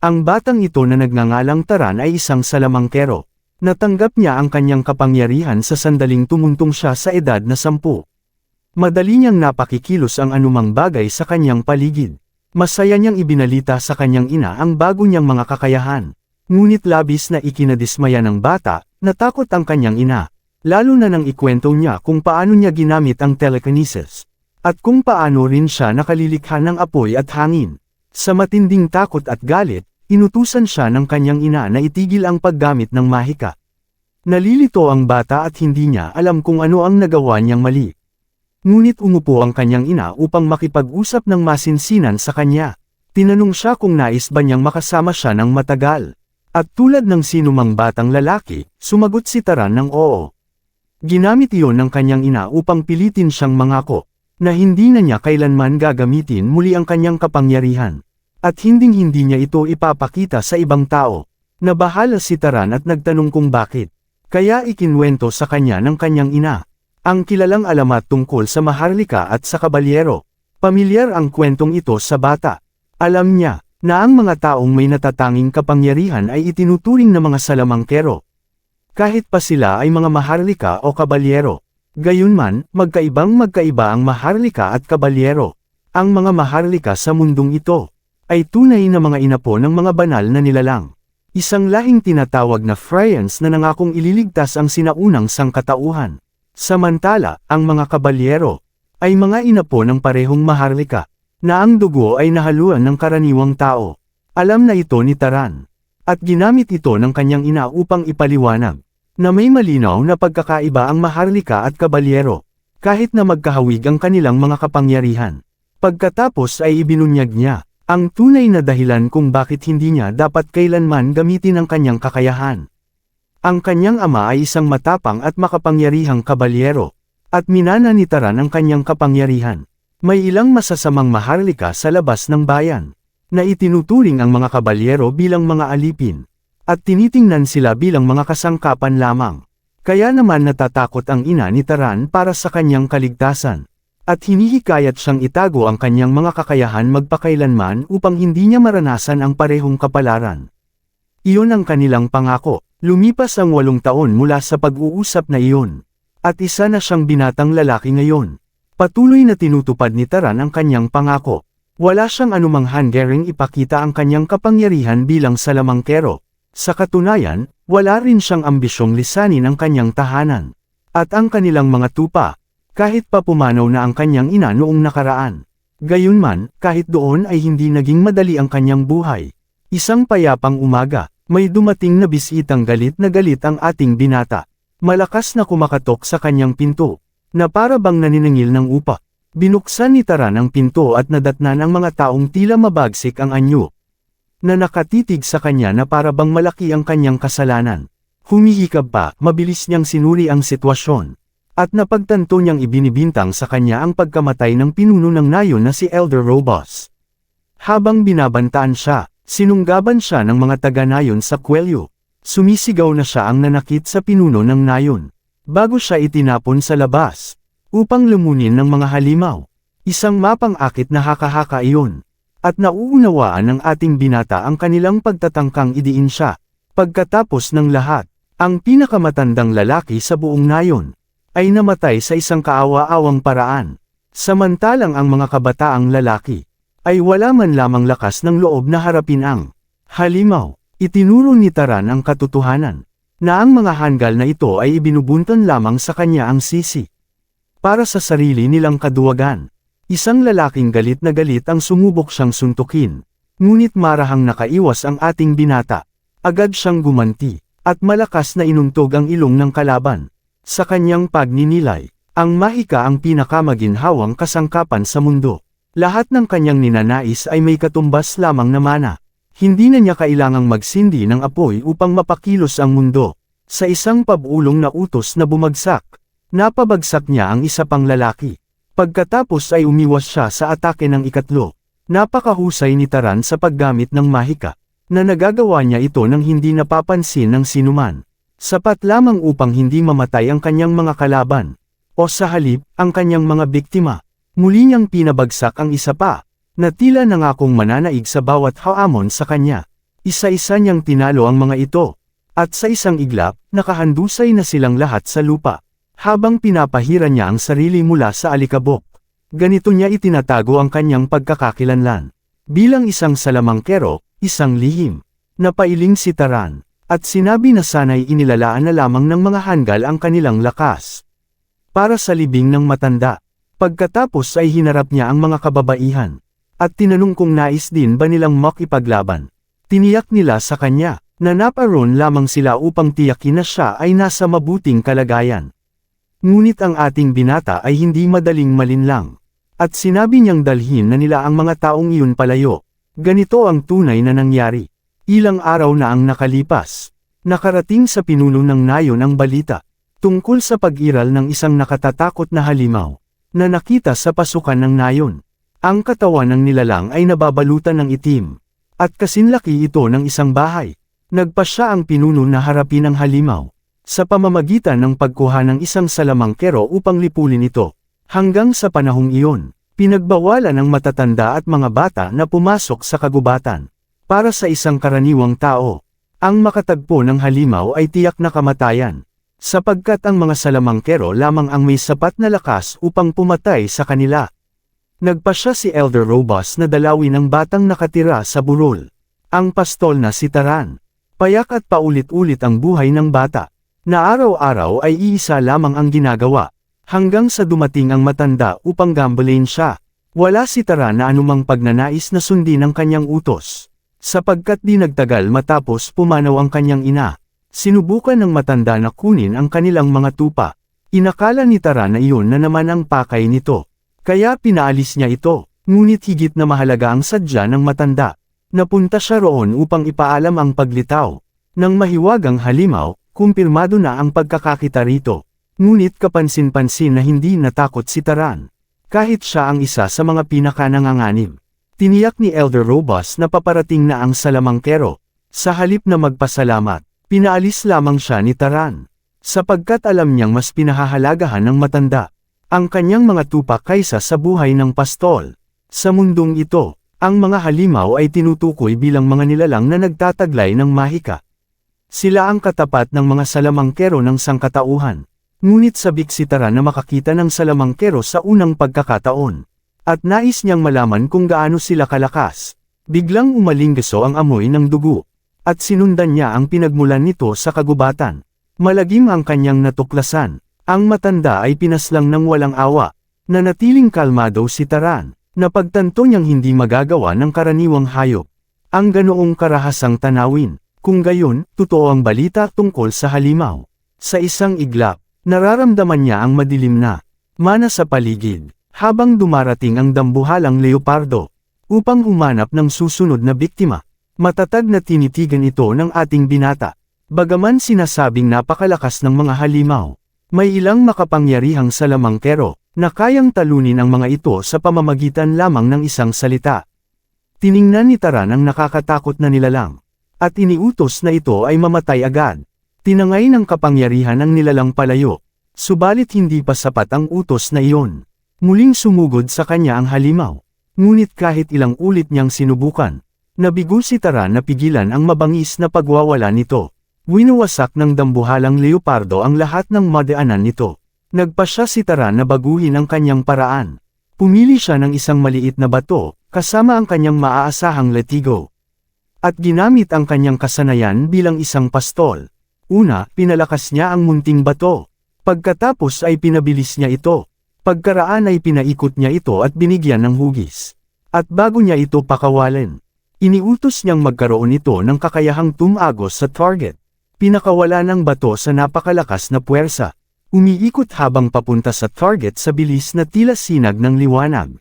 Ang batang ito na nagngangalang Taran ay isang salamangkero. Natanggap niya ang kanyang kapangyarihan sa sandaling tumuntong siya sa edad na 10. Madali niyang napakikilos ang anumang bagay sa kanyang paligid. Masaya niyang ibinalita sa kanyang ina ang bago niyang mga kakayahan. Ngunit labis na ikinadismaya ng bata, natakot ang kanyang ina. Lalo na nang ikwento niya kung paano niya ginamit ang telekinesis. At kung paano rin siya nakalilikha ng apoy at hangin. Sa matinding takot at galit, inutusan siya ng kanyang ina na itigil ang paggamit ng mahika. Nalilito ang bata at hindi niya alam kung ano ang nagawa niyang mali. Ngunit umupo ang kanyang ina upang makipag-usap ng masinsinan sa kanya. Tinanong siya kung nais ba niyang makasama siya ng matagal. At tulad ng sinumang batang lalaki, sumagot si Taran ng oo. Ginamit iyon ng kanyang ina upang pilitin siyang mangako, na hindi na niya kailanman gagamitin muli ang kanyang kapangyarihan. At hinding-hindi niya ito ipapakita sa ibang tao. Nabahala si Taran at nagtanong kung bakit. Kaya ikinwento sa kanya ng kanyang ina ang kilalang alamat tungkol sa Maharlika at sa kabalyero. Pamilyar ang kwentong ito sa bata. Alam niya na ang mga taong may natatanging kapangyarihan ay itinuturing na mga salamangkero. Kahit pa sila ay mga Maharlika o kabalyero. Gayunman, magkaiba ang Maharlika at kabalyero. Ang mga Maharlika sa mundong ito ay tunay na mga inapo ng mga banal na nilalang. Isang lahing tinatawag na Freyans na nangakong ililigtas ang sinaunang sangkatauhan. Samantala, ang mga kabalyero ay mga inapo ng parehong Maharlika, na ang dugo ay nahaluan ng karaniwang tao. Alam na ito ni Taran. At ginamit ito ng kanyang ina upang ipaliwanag na may malinaw na pagkakaiba ang Maharlika at kabalyero, kahit na magkahawig ang kanilang mga kapangyarihan. Pagkatapos ay ibinunyag niya ang tunay na dahilan kung bakit hindi niya dapat kailanman gamitin ang kanyang kakayahan. Ang kanyang ama ay isang matapang at makapangyarihang kabalyero, at minana ni Taran ang kanyang kapangyarihan. May ilang masasamang Maharlika sa labas ng bayan, na itinuturing ang mga kabalyero bilang mga alipin, at tinitingnan sila bilang mga kasangkapan lamang. Kaya naman natatakot ang ina ni Taran para sa kanyang kaligtasan. At hinihikayat siyang itago ang kanyang mga kakayahan magpakailanman upang hindi niya maranasan ang parehong kapalaran. Iyon ang kanilang pangako. Lumipas ang 8 taon mula sa pag-uusap na iyon. At isa na siyang binatang lalaki ngayon. Patuloy na tinutupad ni Taran ang kanyang pangako. Wala siyang anumang hanggaring ipakita ang kanyang kapangyarihan bilang salamangkero. Sa katunayan, wala rin siyang ambisyong lisanin ang kanyang tahanan. At ang kanilang mga tupa, kahit pa pumanaw na ang kanyang ina noong nakaraan. Gayunman, kahit doon ay hindi naging madali ang kanyang buhay. Isang payapang umaga, may dumating na bisitang galit na galit ang ating binata. Malakas na kumakatok sa kanyang pinto, na para bang naniningil ng upa. Binuksan ni Taran ang pinto at nadatnan ang mga taong tila mabagsik ang anyo, na nakatitig sa kanya na para bang malaki ang kanyang kasalanan. Humihikab pa, mabilis niyang sinuri ang sitwasyon. At napagtanto niyang ibinibintang sa kanya ang pagkamatay ng pinuno ng nayon na si Elder Robos. Habang binabantaan siya, sinunggaban siya ng mga taga-nayon sa kwelyo. Sumisigaw na siya ang nanakit sa pinuno ng nayon, bago siya itinapon sa labas, upang lumunin ng mga halimaw. Isang mapang-akit na haka-haka iyon. At nauunawaan ng ating binata ang kanilang pagtatangkang idiin siya. Pagkatapos ng lahat, ang pinakamatandang lalaki sa buong nayon ay namatay sa isang kaawa-awang paraan. Samantalang ang mga kabataang lalaki ay wala man lamang lakas ng loob na harapin ang halimaw. Itinuro ni Taran ang katotohanan, na ang mga hanggal na ito ay ibinubuntan lamang sa kanya ang sisi para sa sarili nilang kaduwagan. Isang lalaking galit na galit ang sumubok siyang suntukin, ngunit marahang nakaiwas ang ating binata. Agad siyang gumanti, at malakas na inuntog ang ilong ng kalaban. Sa kanyang pagninilay, ang mahika ang pinakamaginhawang kasangkapan sa mundo. Lahat ng kanyang ninanais ay may katumbas lamang na mana. Hindi na niya kailangang magsindi ng apoy upang mapakilos ang mundo. Sa isang pabulong na utos na bumagsak, napabagsak niya ang isa pang lalaki. Pagkatapos ay umiwas siya sa atake ng ikatlo. Napakahusay ni Taran sa paggamit ng mahika, na nagagawa niya ito nang hindi napapansin ng sinuman. Sapat lamang upang hindi mamatay ang kanyang mga kalaban, o sa halip, ang kanyang mga biktima. Muli niyang pinabagsak ang isa pa, na tila nangakong mananaig sa bawat hamon sa kanya. Isa-isa niyang tinalo ang mga ito. At sa isang iglap, nakahandusay na silang lahat sa lupa. Habang pinapahira niya ang sarili mula sa alikabok. Ganito niya itinatago ang kanyang pagkakakilanlan. Bilang isang salamangkero, isang lihim. Napailing si Taran. At sinabi na sana'y inilalaan na lamang ng mga hanggal ang kanilang lakas. Para sa libing ng matanda. Pagkatapos ay hinarap niya ang mga kababaihan. At tinanong kung nais din ba nilang makipaglaban. Tiniyak nila sa kanya, na naparoon lamang sila upang tiyakin na siya ay nasa mabuting kalagayan. Ngunit ang ating binata ay hindi madaling malinlang. At sinabi niyang dalhin na nila ang mga taong iyon palayo. Ganito ang tunay na nangyari. Ilang araw na ang nakalipas. Nakarating sa pinuno ng nayon ang balita. Tungkol sa pag-iral ng isang nakatatakot na halimaw. Na nakita sa pasukan ng nayon. Ang katawan ng nilalang ay nababalutan ng itim. At kasinlaki ito ng isang bahay. Nagpa siya ang pinuno na harapin ang halimaw. Sa pamamagitan ng pagkuha ng isang salamangkero upang lipulin ito. Hanggang sa panahong iyon, pinagbawalan ng matatanda at mga bata na pumasok sa kagubatan. Para sa isang karaniwang tao, ang makatagpo ng halimaw ay tiyak na kamatayan. Sapagkat ang mga salamangkero lamang ang may sapat na lakas upang pumatay sa kanila. Nagpa siya si Elder Robus na dalawin ang batang nakatira sa burol. Ang pastol na si Taran. Payak at paulit-ulit ang buhay ng bata. Na araw-araw ay iisa lamang ang ginagawa. Hanggang sa dumating ang matanda upang gambalain siya. Wala si Taran na anumang pagnanais na sundin ang kanyang utos. Sapagkat di nagtagal matapos pumanaw ang kanyang ina. Sinubukan ng matanda na kunin ang kanilang mga tupa. Inakala ni Taran na iyon na naman ang pakay nito. Kaya pinaalis niya ito, ngunit higit na mahalaga ang sadya ng matanda. Napunta siya roon upang ipaalam ang paglitaw. Nang mahiwagang halimaw, kumpirmado na ang pagkakakita rito. Ngunit kapansin-pansin na hindi natakot si Taran. Kahit siya ang isa sa mga pinakananganganib. Tiniyak ni Elder Robus na paparating na ang salamangkero. Sa halip na magpasalamat. Pinaalis lamang siya ni Taran. Sapagkat alam niyang mas pinahahalagahan ng matanda. Ang kanyang mga tupa kaysa sa buhay ng pastol. Sa mundong ito, ang mga halimaw ay tinutukoy bilang mga nilalang na nagtataglay ng mahika. Sila ang katapat ng mga salamangkero ng sangkatauhan. Ngunit sabik si Taran na makakita ng salamangkero sa unang pagkakataon. At nais niyang malaman kung gaano sila kalakas. Biglang umalinggaso ang amoy ng dugo. At sinundan niya ang pinagmulan nito sa kagubatan. Malagim ang kanyang natuklasan. Ang matanda ay pinaslang ng walang awa. Nanatiling kalmado si Taran. Napagtanto niyang hindi magagawa ng karaniwang hayop. Ang ganoong karahasang tanawin. Kung gayon, totoo ang balita tungkol sa halimaw. Sa isang iglap, nararamdaman niya ang madilim na mana sa paligid. Habang dumarating ang dambuhalang leopardo. Upang humanap ng susunod na biktima. Matatag na tinitigan ito ng ating binata. Bagaman sinasabing napakalakas ng mga halimaw, may ilang makapangyarihang salamangkero, na kayang talunin ang mga ito sa pamamagitan lamang ng isang salita. Tiningnan ni Taran ang nakakatakot na nilalang, at iniutos na ito ay mamatay agad. Tinangay ng kapangyarihan ang nilalang palayo, subalit hindi pa sapat ang utos na iyon. Muling sumugod sa kanya ang halimaw, ngunit kahit ilang ulit niyang sinubukan, nabigo si Taran na pigilan ang mabangis na pagwawala nito. Winuwasak ng dambuhalang leopardo ang lahat ng madaanan nito. Nagpa siya si Taran na baguhin ang kanyang paraan. Pumili siya ng isang maliit na bato, kasama ang kanyang maaasahang latigo. At ginamit ang kanyang kasanayan bilang isang pastol. Una, pinalakas niya ang munting bato. Pagkatapos ay pinabilis niya ito. Pagkaraan ay pinaikot niya ito at binigyan ng hugis. At bago niya ito pakawalan, iniutos niyang magkaroon ito ng kakayahang tumagos sa target. Pinakawala ng bato sa napakalakas na puwersa. Umiikot habang papunta sa target sa bilis na tila sinag ng liwanag.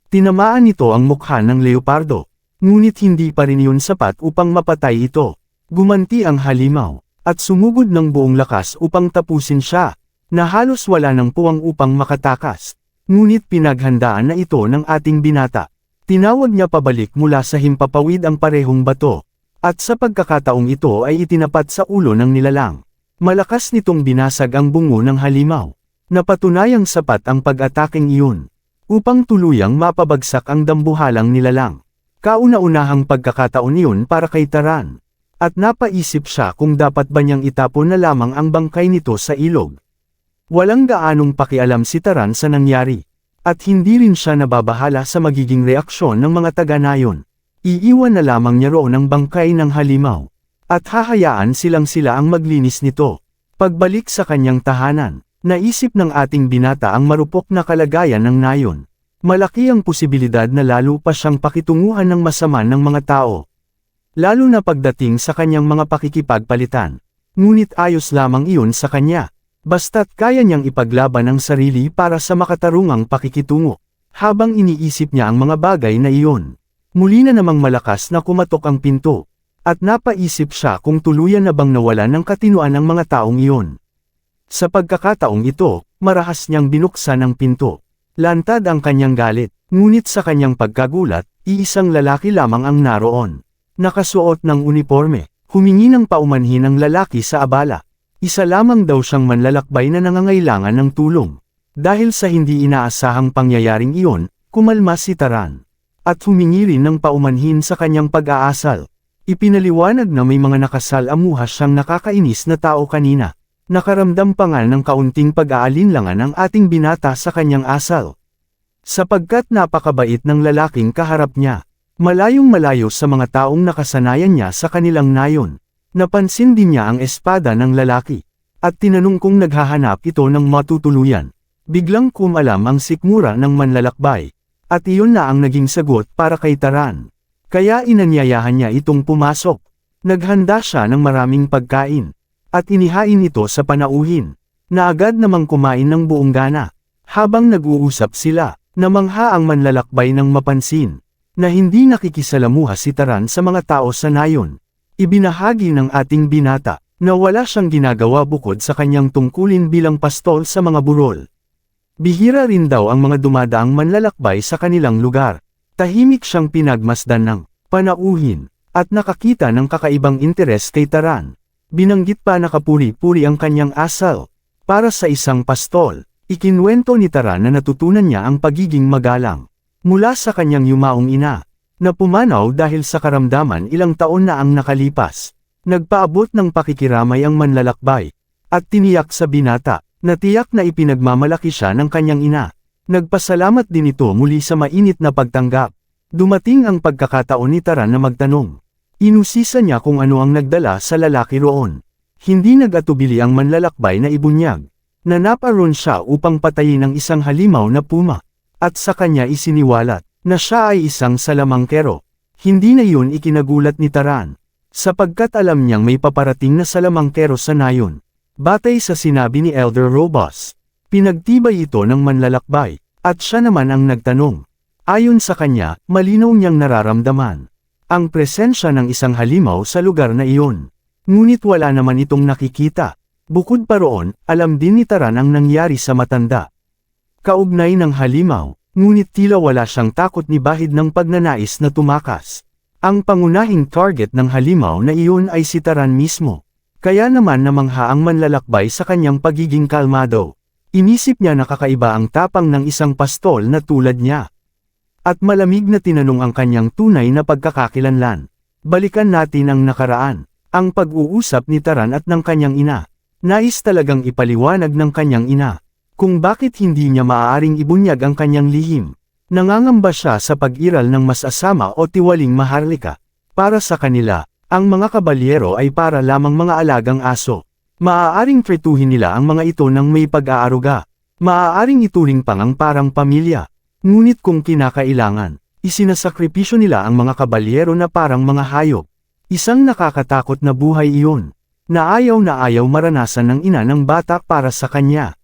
Tinamaan nito ang mukha ng leopardo. Ngunit hindi pa rin yun sapat upang mapatay ito. Gumanti ang halimaw, at sumugod ng buong lakas upang tapusin siya, na halos wala ng puwang upang makatakas. Ngunit pinaghandaan na ito ng ating binata. Tinawag niya pabalik mula sa himpapawid ang parehong bato. At sa pagkakataong ito ay itinapat sa ulo ng nilalang. Malakas nitong binasag ang bungo ng halimaw. Napatunayang sapat ang pag-ataking iyon. Upang tuluyang mapabagsak ang dambuhalang nilalang. Kauna-unahang pagkakataon iyon para kay Taran. At napaisip siya kung dapat ba niyang itapon na lamang ang bangkay nito sa ilog. Walang gaanong pakialam si Taran sa nangyari. At hindi rin siya nababahala sa magiging reaksyon ng mga taga-nayon. Iiwan na lamang niya roon ang bangkay ng halimaw. At hahayaan silang-sila ang maglinis nito. Pagbalik sa kanyang tahanan, naisip ng ating binata ang marupok na kalagayan ng nayon. Malaki ang posibilidad na lalo pa siyang pakitunguhan ng masama ng mga tao. Lalo na pagdating sa kanyang mga pakikipagpalitan. Ngunit ayos lamang iyon sa kanya. Basta't kaya niyang ipaglaban ang sarili para sa makatarungang pakikitungo. Habang iniisip niya ang mga bagay na iyon, muli na namang malakas na kumatok ang pinto. At napaisip siya kung tuluyan na bang nawalan ng katinuan ang mga taong iyon. Sa pagkakataong ito, marahas niyang binuksan ang pinto. Lantad ang kanyang galit, ngunit sa kanyang pagkagulat, iisang lalaki lamang ang naroon. Nakasuot ng uniforme, humingi ng paumanhin ang lalaki sa abala. Isa lamang daw siyang manlalakbay na nangangailangan ng tulong. Dahil sa hindi inaasahang pangyayaring iyon, kumalma si Taran. At humingi rin ng paumanhin sa kanyang pag-aasal. Ipinaliwanag na may mga nakasalamuha siyang nakakainis na tao kanina. Nakaramdam pa nga ng kaunting pag-aalinlangan ang ating binata sa kanyang asal. Sapagkat napakabait ng lalaking kaharap niya. Malayong malayo sa mga taong nakasanayan niya sa kanilang nayon. Napansin din niya ang espada ng lalaki. At tinanong kung naghahanap ito ng matutuluyan. Biglang kumalam ang sikmura ng manlalakbay. At iyon na ang naging sagot para kay Taran. Kaya inanyayahan niya itong pumasok. Naghanda siya ng maraming pagkain. At inihain ito sa panauhin, na agad namang kumain ng buong gana. Habang nag-uusap sila, namangha ang manlalakbay ng mapansin, na hindi nakikisalamuha si Taran sa mga tao sa nayon. Ibinahagi ng ating binata, na wala siyang ginagawa bukod sa kanyang tungkulin bilang pastol sa mga burol. Bihira rin daw ang mga dumadaang manlalakbay sa kanilang lugar. Tahimik siyang pinagmasdan ng panauhin, at nakakita ng kakaibang interes kay Taran. Binanggit pa na kapuri-puri ang kanyang asal. Para sa isang pastol, ikinwento ni Taran na natutunan niya ang pagiging magalang. Mula sa kanyang yumaong ina, na pumanaw dahil sa karamdaman ilang taon na ang nakalipas. Nagpaabot ng pakikiramay ang manlalakbay, at tiniyak sa binata, na tiyak na ipinagmamalaki siya ng kanyang ina. Nagpasalamat din ito muli sa mainit na pagtanggap. Dumating ang pagkakataon ni Taran na magtanong. Inusisa niya kung ano ang nagdala sa lalaki roon. Hindi nag-atubili ang manlalakbay na ibunyag. Nanaparon siya upang patayin ang isang halimaw na puma. At sa kanya isiniwalat, na siya ay isang salamangkero. Hindi na yun ikinagulat ni Taran. Sapagkat alam niyang may paparating na salamangkero sa nayon. Batay sa sinabi ni Elder Robus. Pinagtibay ito ng manlalakbay, at siya naman ang nagtanong. Ayon sa kanya, malinaw niyang nararamdaman ang presensya ng isang halimaw sa lugar na iyon. Ngunit wala naman itong nakikita. Bukod pa roon, alam din ni Taran ang nangyari sa matanda. Kaugnay ng halimaw, ngunit tila wala siyang takot ni bahid ng pagnanais na tumakas. Ang pangunahing target ng halimaw na iyon ay si Taran mismo. Kaya naman namangha ang manlalakbay sa kanyang pagiging kalmado. Inisip niya na kakaiba ang tapang ng isang pastol na tulad niya. At malamig na tinanong ang kanyang tunay na pagkakakilanlan. Balikan natin ang nakaraan, ang pag-uusap ni Taran at ng kanyang ina. Nais talagang ipaliwanag ng kanyang ina, kung bakit hindi niya maaaring ibunyag ang kanyang lihim. Nangangamba siya sa pag-iral ng masasama o tiwaling maharlika. Para sa kanila, ang mga kabalyero ay para lamang mga alagang aso. Maaaring tretuhin nila ang mga ito ng may pag-aaruga. Maaaring ituring pang ang parang pamilya. Ngunit kung kinakailangan, isinasakripisyo nila ang mga kabalyero na parang mga hayop. Isang nakakatakot na buhay iyon, na ayaw maranasan ng ina ng bata para sa kanya.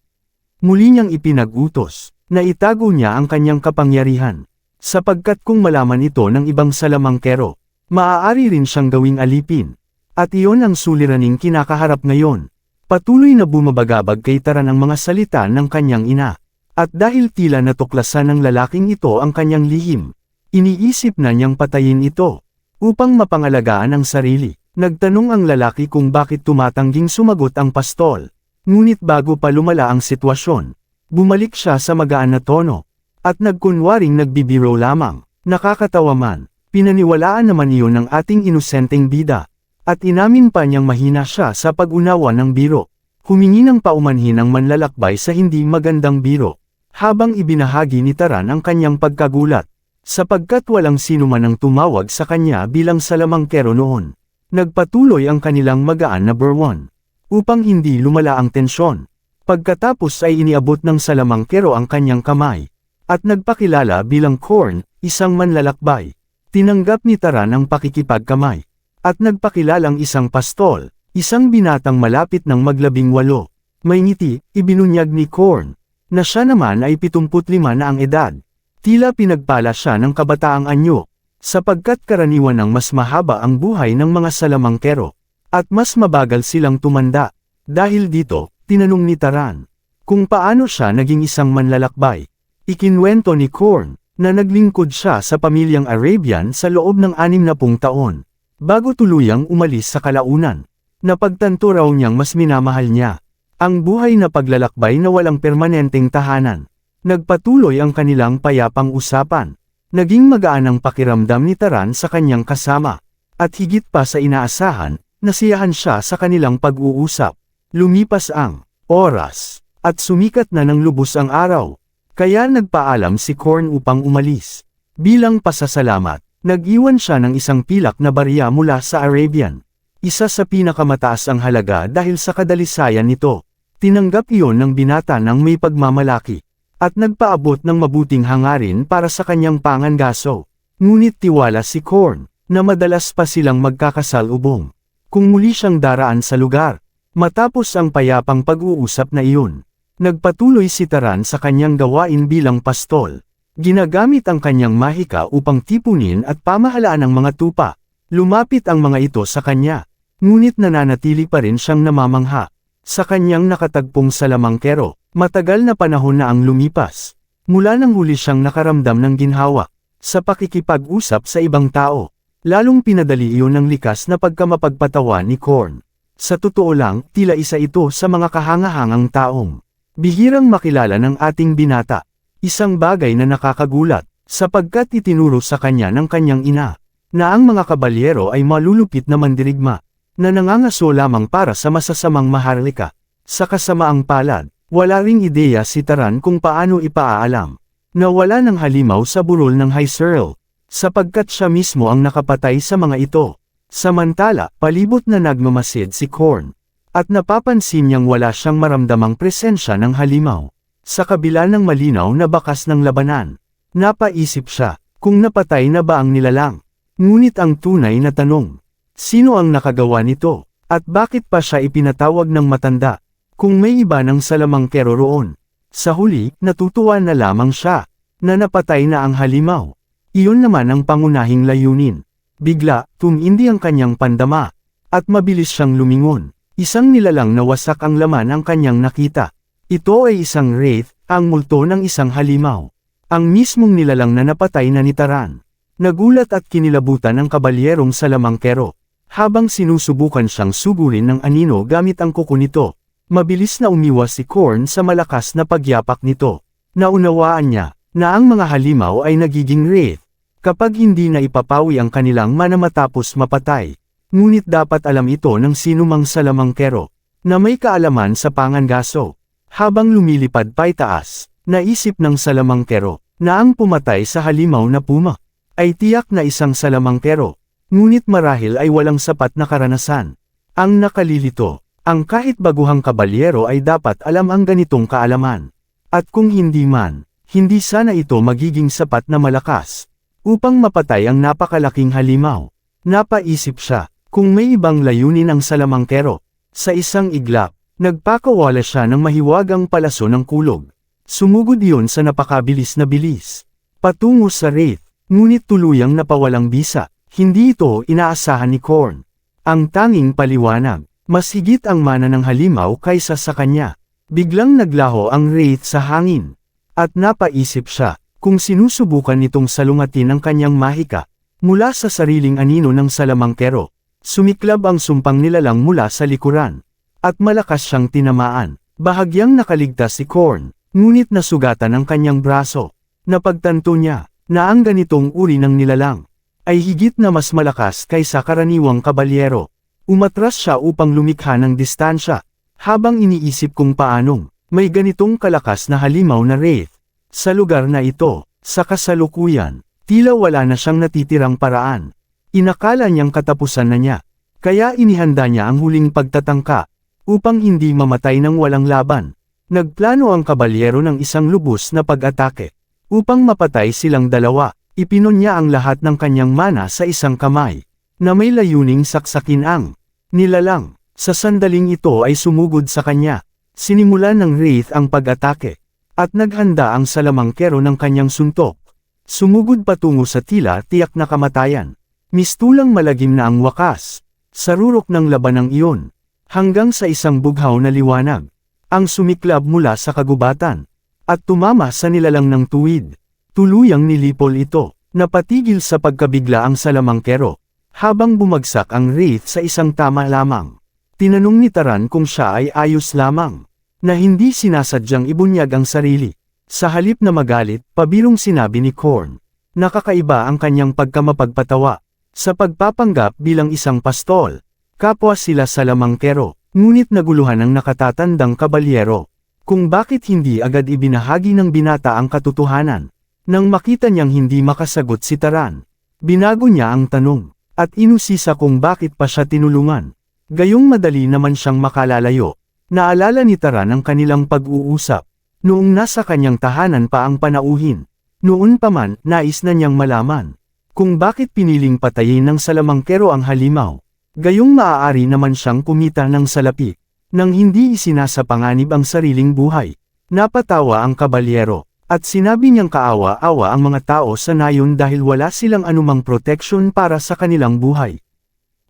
Muli niyang ipinag-utos, na itago niya ang kanyang kapangyarihan, sapagkat kung malaman ito ng ibang salamangkero, maaari rin siyang gawing alipin. At iyon ang suliraning kinakaharap ngayon. Patuloy na bumabagabag kay Taran ang mga salita ng kanyang ina. At dahil tila natuklasan ng lalaking ito ang kanyang lihim, iniisip na niyang patayin ito. Upang mapangalagaan ang sarili, nagtanong ang lalaki kung bakit tumatangging sumagot ang pastol. Ngunit bago pa lumala ang sitwasyon, bumalik siya sa magaan na tono, at nagkunwaring nagbibiro lamang. Nakakatawa man, Pinaniwalaan naman iyon ng ating inosenteng bida. At inamin pa niyang mahina siya sa pag-unawa ng biro. Humingi ng paumanhin ang manlalakbay sa hindi magandang biro. Habang ibinahagi ni Taran ang kanyang pagkagulat. Sapagkat walang sino man ang tumawag sa kanya bilang salamangkero noon. Nagpatuloy ang kanilang magaan na burwan. Upang hindi lumala ang tensyon. Pagkatapos ay iniabot ng salamangkero ang kanyang kamay. At nagpakilala bilang Korn, isang manlalakbay. Tinanggap ni Taran ang pakikipagkamay. At nagpakilalang isang pastol, isang binatang malapit ng maglabing-8. May ngiti, ibinunyag ni Korn. Na siya naman ay 75 na ang edad. Tila pinagpala siya ng kabataang anyo. Sapagkat karaniwan ng mas mahaba ang buhay ng mga salamangkero. At mas mabagal silang tumanda. Dahil dito, tinanong ni Taran. Kung paano siya naging isang manlalakbay. Ikinwento ni Korn, na naglingkod siya sa pamilyang Arabian sa loob ng 60 taon. Bago tuluyang umalis sa kalaunan. Napagtanto raw niyang mas minamahal niya. Ang buhay na paglalakbay na walang permanenteng tahanan. Nagpatuloy ang kanilang payapang usapan. Naging magaan ang pakiramdam ni Taran sa kanyang kasama. At higit pa sa inaasahan, nasiyahan siya sa kanilang pag-uusap. Lumipas ang oras, at sumikat na ng lubos ang araw. Kaya nagpaalam si Korn upang umalis. Bilang pasasalamat, nag-iwan siya ng isang pilak na barya mula sa Arabian. Isa sa pinakamataas ang halaga dahil sa kadalisayan nito. Tinanggap iyon ng binata ng may pagmamalaki. At nagpaabot ng mabuting hangarin para sa kanyang pangangaso. Ngunit tiwala si Korn, na madalas pa silang magkakasal-ubong. Kung muli siyang daraan sa lugar, matapos ang payapang pag-uusap na iyon. Nagpatuloy si Taran sa kanyang gawain bilang pastol. Ginagamit ang kanyang mahika upang tipunin at pamahalaan ang mga tupa. Lumapit ang mga ito sa kanya. Ngunit nananatili pa rin siyang namamangha. Sa kanyang nakatagpong salamangkero, matagal na panahon na ang lumipas. Mula nang huli siyang nakaramdam ng ginhawa. Sa pakikipag-usap sa ibang tao. Lalong pinadali iyon ng likas na pagkamapagpatawa ni Korn. Sa totoo lang, tila isa ito sa mga kahangahangang taong bihirang makilala ng ating binata. Isang bagay na nakakagulat, sapagkat itinuro sa kanya ng kanyang ina, na ang mga kabalyero ay malulupit na mandirigma, na nangangaso lamang para sa masasamang maharlika. Sa kasamaang palad, wala ring ideya si Taran kung paano ipaaalam, na wala ng halimaw sa burol ng Hyserl, sapagkat siya mismo ang nakapatay sa mga ito. Samantala, palibot na nagmamasid si Korn, at napapansin niyang wala siyang maramdamang presensya ng halimaw. Sa kabila ng malinaw na bakas ng labanan, napaisip siya, kung napatay na ba ang nilalang. Ngunit ang tunay na tanong, sino ang nakagawa nito, at bakit pa siya ipinatawag ng matanda, kung may iba ng salamangkero roon? Sa huli, natutuwa na lamang siya, na napatay na ang halimaw. Iyon naman ang pangunahing layunin. Bigla, tumindi ang kanyang pandama, at mabilis siyang lumingon. Isang nilalang na wasak ang laman ang kanyang nakita. Ito ay isang wraith, ang multo ng isang halimaw. Ang mismong nilalang na napatay na ni Taran. Nagulat at kinilabutan ang kabalyerong salamangkero. Habang sinusubukan siyang sugurin ng anino gamit ang kuko nito, mabilis na umiwas si Korn sa malakas na pagyapak nito. Naunawaan niya, na ang mga halimaw ay nagiging wraith, kapag hindi na ipapawi ang kanilang mana matapos mapatay. Ngunit dapat alam ito ng sinumang salamangkero, na may kaalaman sa pangangaso. Habang lumilipad paitaas, naisip ng salamangkero, na ang pumatay sa halimaw na puma, ay tiyak na isang salamangkero. Ngunit marahil ay walang sapat na karanasan. Ang nakalilito, ang kahit baguhang kabalyero ay dapat alam ang ganitong kaalaman. At kung hindi man, hindi sana ito magiging sapat na malakas, upang mapatay ang napakalaking halimaw. Napaisip siya, kung may ibang layunin ang salamangkero. Sa isang iglap, nagpakawala siya ng mahiwagang palaso ng kulog. Sumugod iyon sa napakabilis na bilis, patungo sa wraith, ngunit tuluyang napawalang bisa. Hindi ito inaasahan ni Korn. Ang tanging paliwanag, mas higit ang mana ng halimaw kaysa sa kanya. Biglang naglaho ang wraith sa hangin. At napaisip siya, kung sinusubukan nitong salungatin ang kanyang mahika, mula sa sariling anino ng salamangkero. Sumiklab ang sumpang nilalang mula sa likuran. At malakas siyang tinamaan. Bahagyang nakaligtas si Korn, ngunit nasugatan ang kanyang braso. Napagtanto niya, na ang ganitong uri ng nilalang ay higit na mas malakas kaysa karaniwang kabalyero. Umatras siya upang lumikha ng distansya, habang iniisip kung paanong may ganitong kalakas na halimaw na wraith. Sa lugar na ito, sa kasalukuyan, tila wala na siyang natitirang paraan. Inakala niyang katapusan na niya, kaya inihanda niya ang huling pagtatangka, upang hindi mamatay ng walang laban. Nagplano ang kabalyero ng isang lubos na pag-atake. Upang mapatay silang dalawa, ipinon niya ang lahat ng kanyang mana sa isang kamay, na may layuning saksakin ang nilalang. Sa sandaling ito ay sumugod sa kanya. Sinimulan ng wraith ang pag-atake, at naghanda ang salamangkero ng kanyang suntok. Sumugod patungo sa tila tiyak na kamatayan. Mistulang malagim na ang wakas, sa rurok ng labanang iyon, hanggang sa isang bughaw na liwanag, ang sumiklab mula sa kagubatan, at tumama sa nilalang ng tuwid. Tuluyang nilipol ito, napatigil sa pagkabigla ang salamangkero, habang bumagsak ang wraith sa isang tama lamang. Tinanong ni Taran kung siya ay ayos lamang, na hindi sinasadyang ibunyag ang sarili. Sa halip na magalit, pabirong sinabi ni Korn, nakakaiba ang kanyang pagkamapagpatawa. Sa pagpapanggap bilang isang pastol, kapwa sila salamangkero, ngunit naguluhan ang nakatatandang kabalyero. Kung bakit hindi agad ibinahagi ng binata ang katotohanan. Nang makita niyang hindi makasagot si Taran, binago niya ang tanong, at inusisa kung bakit pa siya tinulungan. Gayong madali naman siyang makalalayo. Naalala ni Taran ang kanilang pag-uusap, noong nasa kanyang tahanan pa ang panauhin. Noon pa man, nais na niyang malaman, kung bakit piniling patayin ng salamangkero ang halimaw. Gayong maaari naman siyang kumita ng salapi, nang hindi isinasapanganib ang sariling buhay. Napatawa ang kabalyero, at sinabi niyang kaawa-awa ang mga tao sa nayon dahil wala silang anumang proteksyon para sa kanilang buhay.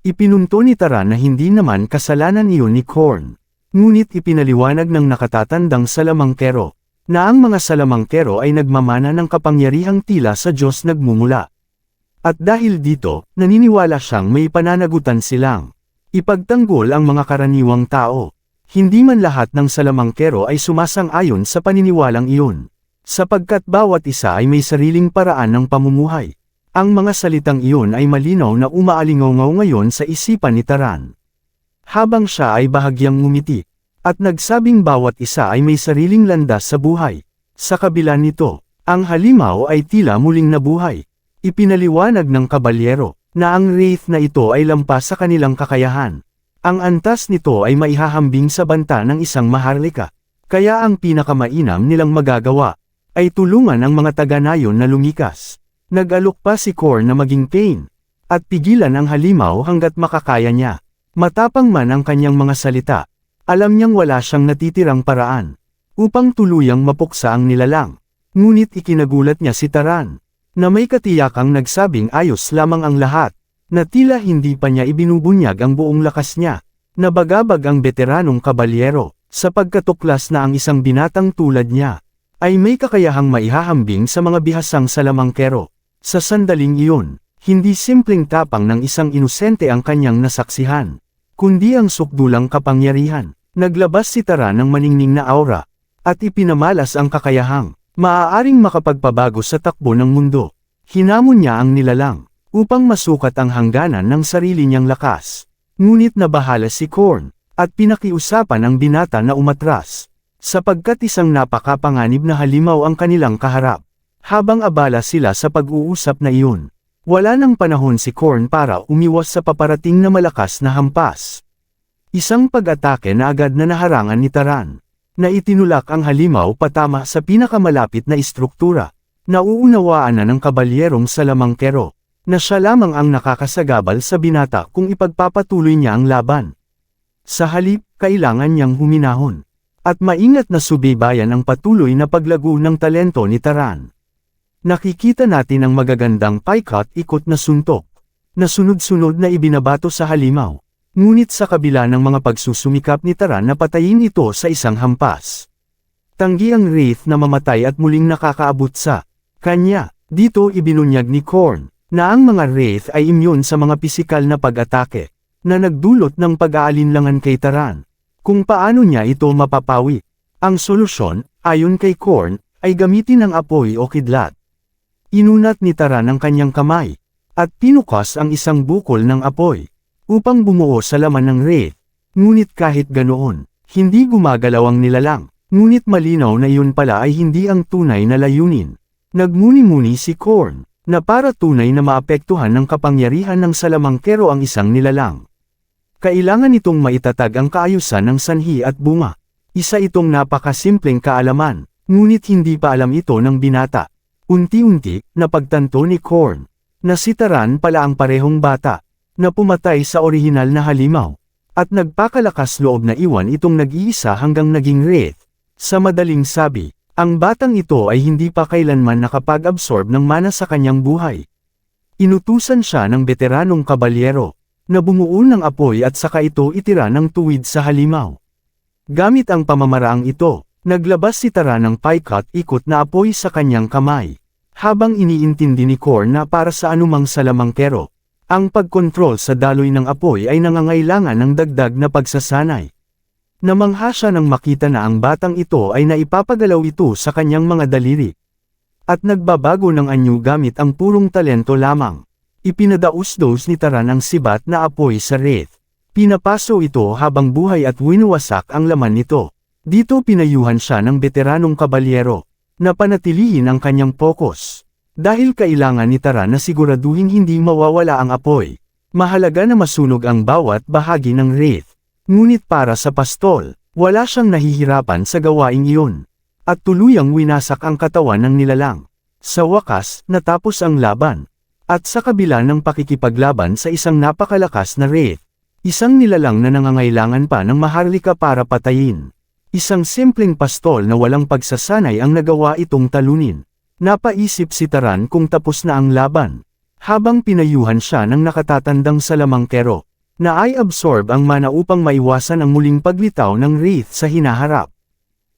Ipinunto ni Taran na hindi naman kasalanan iyon ni Korn. Ngunit ipinaliwanag ng nakatatandang salamangkero, na ang mga salamangkero ay nagmamana ng kapangyarihang tila sa Diyos nagmumula. At dahil dito, naniniwala siyang may pananagutan silang ipagtanggol ang mga karaniwang tao. Hindi man lahat ng salamangkero ay sumasang-ayon sa paniniwalang iyon, sapagkat bawat isa ay may sariling paraan ng pamumuhay. Ang mga salitang iyon ay malinaw na umaalingaw ngayon sa isipan ni Taran. Habang siya ay bahagyang ngumiti, at nagsabing bawat isa ay may sariling landas sa buhay. Sa kabila nito, ang halimaw ay tila muling nabuhay. Ipinaliwanag ng kabalyero, na ang wraith na ito ay lampas sa kanilang kakayahan. Ang antas nito ay maihahambing sa banta ng isang maharlika. Kaya ang pinakamainam nilang magagawa, ay tulungan ang mga taga-nayon na lumikas. Nag-alok pa si Korn na maging pain, at pigilan ang halimaw hanggat makakaya niya. Matapang man ang kanyang mga salita, alam niyang wala siyang natitirang paraan, upang tuluyang mapuksa ang nilalang. Ngunit ikinagulat niya si Taran, na may katiyakang nagsabing ayos lamang ang lahat, na tila hindi pa niya ibinubunyag ang buong lakas niya. Nabagabag ang veteranong kabalyero, sa pagkatuklas na ang isang binatang tulad niya, ay may kakayahang maihahambing sa mga bihasang salamangkero. Sa sandaling iyon, hindi simpleng tapang ng isang inosente ang kanyang nasaksihan, kundi ang sukdulang kapangyarihan. Naglabas si Taran ng maningning na aura, at ipinamalas ang kakayahang maaaring makapagpabago sa takbo ng mundo. Hinamon niya ang nilalang, upang masukat ang hangganan ng sarili niyang lakas. Ngunit nabahala si Korn, at pinakiusapan ang binata na umatras, sapagkat isang napakapanganib na halimaw ang kanilang kaharap. Habang abala sila sa pag-uusap na iyon, wala nang panahon si Korn para umiwas sa paparating na malakas na hampas. Isang pag-atake na agad na naharangan ni Taran, na itinulak ang halimaw patama sa pinakamalapit na istruktura. Nauunawaan na ng kabalyerong salamangkero, na siya lamang ang nakakasagabal sa binata kung ipagpapatuloy niya ang laban. Sa halip, kailangan niyang huminahon, at maingat na subaybayan ang patuloy na paglago ng talento ni Taran. Nakikita natin ang magagandang paikot-ikot na suntok, na sunod-sunod na ibinabato sa halimaw, ngunit sa kabila ng mga pagsusumikap ni Taran na patayin ito sa isang hampas. Tanggi ang wraith na mamatay at muling nakakaabot sa kanya. Dito ibinunyag ni Korn, na ang mga wraith ay immune sa mga pisikal na pag-atake, na nagdulot ng pag-aalinlangan kay Taran. Kung paano niya ito mapapawi? Ang solusyon, ayon kay Korn, ay gamitin ang apoy o kidlat. Inunat ni Taran ang kanyang kamay, at pinukas ang isang bukol ng apoy, upang bumuo sa laman ng wraith. Ngunit kahit ganoon, hindi gumagalaw ang nilalang, ngunit malinaw na iyon pala ay hindi ang tunay na layunin. Nagmuni-muni si Korn, na para tunay na maapektuhan ng kapangyarihan ng salamangkero ang isang nilalang. Kailangan itong maitatag ang kaayusan ng sanhi at bunga. Isa itong napakasimpleng kaalaman, ngunit hindi pa alam ito ng binata. Unti-unti, napagtanto ni Korn, na si Taran pala ang parehong bata, na pumatay sa orihinal na halimaw, at nagpakalakas loob na iwan itong nag-iisa hanggang naging wraith. Sa madaling sabi, ang batang ito ay hindi pa kailanman nakapag-absorb ng mana sa kanyang buhay. Inutusan siya ng veteranong kabalyero, na bumuo ng apoy at saka ito itira ng tuwid sa halimaw. Gamit ang pamamaraang ito, naglabas si Taran ng paikat-ikot na apoy sa kanyang kamay, habang iniintindi ni Korn na para sa anumang salamangkero, ang pagkontrol sa daloy ng apoy ay nangangailangan ng dagdag na pagsasanay. Namangha siya nang makita na ang batang ito ay naipapagalaw ito sa kanyang mga daliri. At nagbabago ng anyo gamit ang purong talento lamang. Ipinadaus-dos ni Taran ang sibat na apoy sa wraith. Pinapaso ito habang buhay at winuwasak ang laman nito. Dito pinayuhan siya ng veteranong kabalyero, na panatilihin ang kanyang focus. Dahil kailangan ni Taran na siguraduhin hindi mawawala ang apoy. Mahalaga na masunog ang bawat bahagi ng wraith. Ngunit para sa pastol, wala siyang nahihirapan sa gawaing iyon. At tuluyang winasak ang katawan ng nilalang. Sa wakas, natapos ang laban. At sa kabila ng pakikipaglaban sa isang napakalakas na wraith, isang nilalang na nangangailangan pa ng maharlika para patayin. Isang simpleng pastol na walang pagsasanay ang nagawa itong talunin. Napaisip si Taran kung tapos na ang laban, habang pinayuhan siya ng nakatatandang salamangkero, na ay absorb ang mana upang maiwasan ang muling paglitaw ng wraith sa hinaharap.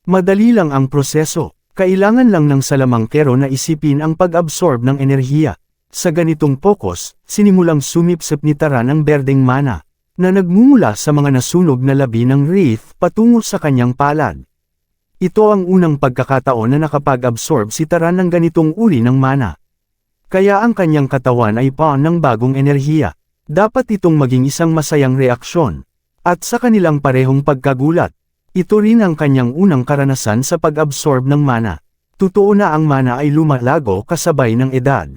Madali lang ang proseso, kailangan lang ng salamangkero na isipin ang pag-absorb ng enerhiya. Sa ganitong focus, sinimulang sumipsip ni Taran ang berdeng mana, na nagmumula sa mga nasunog na labi ng wraith patungo sa kanyang palad. Ito ang unang pagkakataon na nakapag-absorb si Taran ng ganitong uri ng mana. Kaya ang kanyang katawan ay paon ng bagong enerhiya. Dapat itong maging isang masayang reaksyon. At sa kanilang parehong pagkagulat, ito rin ang kanyang unang karanasan sa pag-absorb ng mana. Totoo na ang mana ay lumalago kasabay ng edad,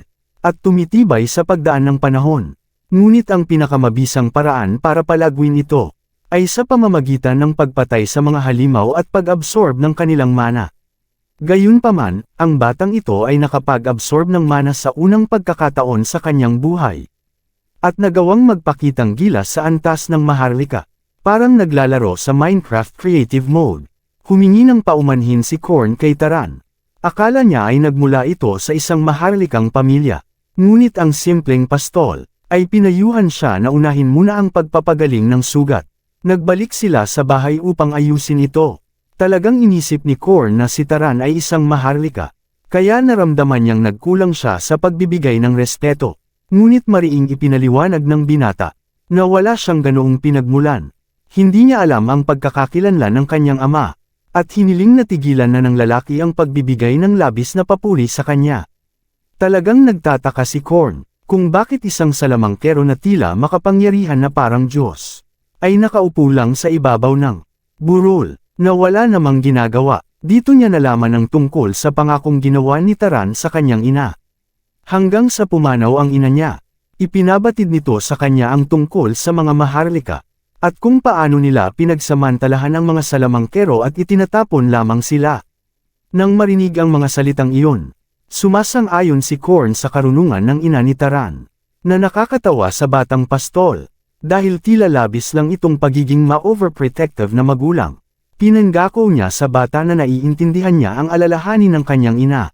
at tumitibay sa pagdaan ng panahon. Ngunit ang pinakamabisang paraan para palagwin ito, ay sa pamamagitan ng pagpatay sa mga halimaw at pag-absorb ng kanilang mana. Gayunpaman, ang batang ito ay nakapag-absorb ng mana sa unang pagkakataon sa kanyang buhay. At nagawang magpakitang gilas sa antas ng maharlika, parang naglalaro sa Minecraft Creative Mode. Humingi ng paumanhin si Korn kay Taran. Akala niya ay nagmula ito sa isang maharlikang pamilya. Ngunit ang simpleng pastol, ay pinayuhan siya na unahin muna ang pagpapagaling ng sugat. Nagbalik sila sa bahay upang ayusin ito. Talagang inisip ni Korn na si Taran ay isang maharlika. Kaya naramdaman niyang nagkulang siya sa pagbibigay ng respeto. Ngunit mariing ipinaliwanag ng binata, na wala siyang ganoong pinagmulan. Hindi niya alam ang pagkakakilanlan ng kanyang ama, at hiniling na tigilan na ng lalaki ang pagbibigay ng labis na papuri sa kanya. Talagang nagtataka si Korn, kung bakit isang salamangkero na tila makapangyarihan na parang Diyos, ay nakaupo lang sa ibabaw ng burol, na wala namang ginagawa. Dito niya nalaman ang tungkol sa pangakong ginawa ni Taran sa kanyang ina. Hanggang sa pumanaw ang ina niya, ipinabatid nito sa kanya ang tungkol sa mga maharlika, at kung paano nila pinagsamantalahan ang mga salamangkero at itinatapon lamang sila. Nang marinig ang mga salitang iyon, sumasang-ayon si Korn sa karunungan ng ina ni Taran, na nakakatawa sa batang pastol. Dahil tila labis lang itong pagiging ma-overprotective na magulang, pinanggako niya sa bata na naiintindihan niya ang alalahanin ng kanyang ina.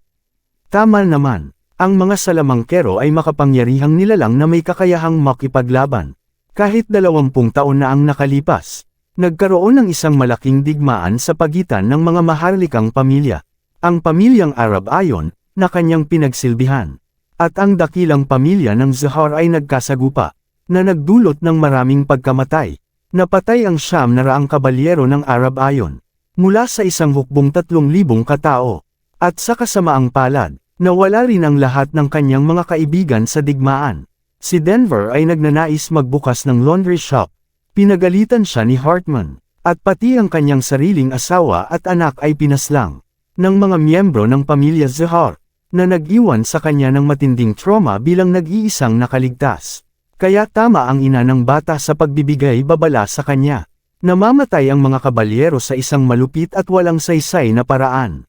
Tama naman, ang mga salamangkero ay makapangyarihang nilalang na may kakayahang makipaglaban. Kahit 20 taon na ang nakalipas, nagkaroon ng isang malaking digmaan sa pagitan ng mga maharlikang pamilya. Ang pamilyang Arab ayon, na kanyang pinagsilbihan, at ang dakilang pamilya ng Zahar ay nagkasagupa, na nagdulot ng maraming pagkamatay. Napatay ang 900 kabalyero ng Arab ayon, mula sa isang hukbong 3,000 katao. At sa kasamaang palad, nawala rin ang lahat ng kanyang mga kaibigan sa digmaan. Si Denver ay nagnanais magbukas ng laundry shop. Pinagalitan siya ni Hartman, at pati ang kanyang sariling asawa at anak ay pinaslang ng mga miyembro ng pamilya Zahar, na nag-iwan sa kanya ng matinding trauma bilang nag-iisang nakaligtas. Kaya tama ang ina ng bata sa pagbibigay babala sa kanya. Namamatay ang mga kabalyero sa isang malupit at walang saysay na paraan.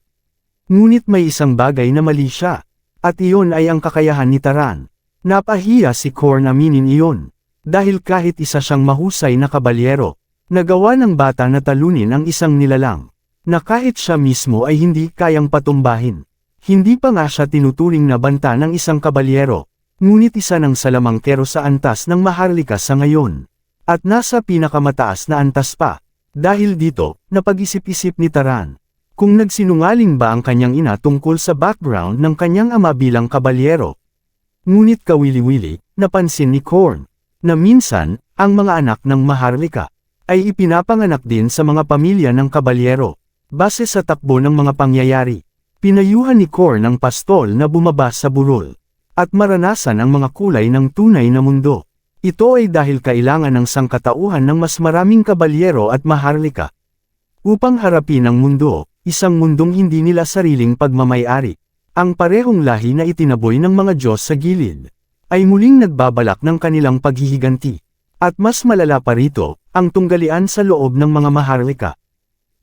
Ngunit may isang bagay na mali siya, at iyon ay ang kakayahan ni Taran. Napahiya si Korn aminin iyon, dahil kahit isa siyang mahusay na kabalyero, nagawa ng bata na talunin ang isang nilalang, na kahit siya mismo ay hindi kayang patumbahin. Hindi pa nga siya tinuturing na banta ng isang kabalyero, ngunit isa ng salamangkero sa antas ng Maharlika sa ngayon. At nasa pinakamataas na antas pa. Dahil dito, napag-isip-isip ni Taran, kung nagsinungaling ba ang kanyang ina tungkol sa background ng kanyang ama bilang kabalyero. Ngunit kawili-wili, napansin ni Korn, na minsan, ang mga anak ng Maharlika, ay ipinapanganak din sa mga pamilya ng kabalyero. Base sa takbo ng mga pangyayari, pinayuhan ni Korn ang pastol na bumaba sa burol, at maranasan ang mga kulay ng tunay na mundo. Ito ay dahil kailangan ng sangkatauhan ng mas maraming kabalyero at Maharlika. Upang harapin ang mundo, isang mundong hindi nila sariling pagmamayari. Ang parehong lahi na itinaboy ng mga Diyos sa gilid, ay muling nagbabalak ng kanilang paghihiganti. At mas malala pa rito, ang tunggalian sa loob ng mga Maharlika,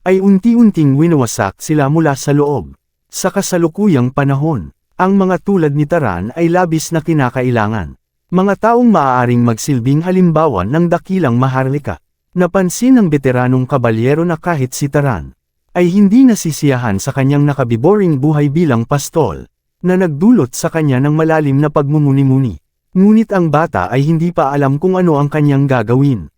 ay unti-unting winawasak sila mula sa loob. Sa kasalukuyang panahon, ang mga tulad ni Taran ay labis na kinakailangan. Mga taong maaaring magsilbing halimbawa ng dakilang Maharlika. Napansin ng veteranong kabalyero na kahit si Taran ay hindi nasisiyahan sa kanyang nakabiboring buhay bilang pastol, na nagdulot sa kanya ng malalim na pagmumuni-muni. Ngunit ang bata ay hindi pa alam kung ano ang kanyang gagawin.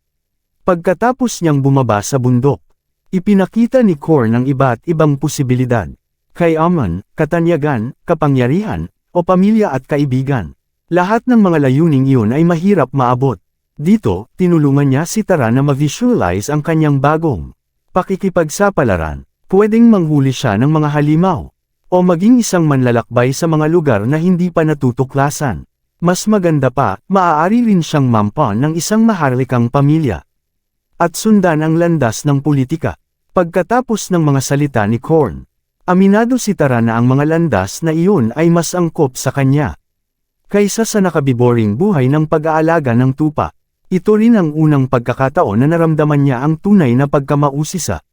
Pagkatapos niyang bumaba sa bundok, ipinakita ni Korn ang iba't ibang posibilidad. Kayaman, katanyagan, kapangyarihan, o pamilya at kaibigan. Lahat ng mga layuning iyon ay mahirap maabot. Dito, tinulungan niya si Taran na ma-visualize ang kanyang bagong pakikipagsapalaran. Pwedeng manghuli siya ng mga halimaw, o maging isang manlalakbay sa mga lugar na hindi pa natutuklasan. Mas maganda pa, maaari rin siyang mampon ng isang Maharlikang pamilya. At sundan ang landas ng politika. Pagkatapos ng mga salita ni Korn, aminado si Taran na ang mga landas na iyon ay mas angkop sa kanya kaysa sa nakabiboring buhay ng pag-aalaga ng tupa. Ito rin ang unang pagkakataon na naramdaman niya ang tunay na pagkamausisa.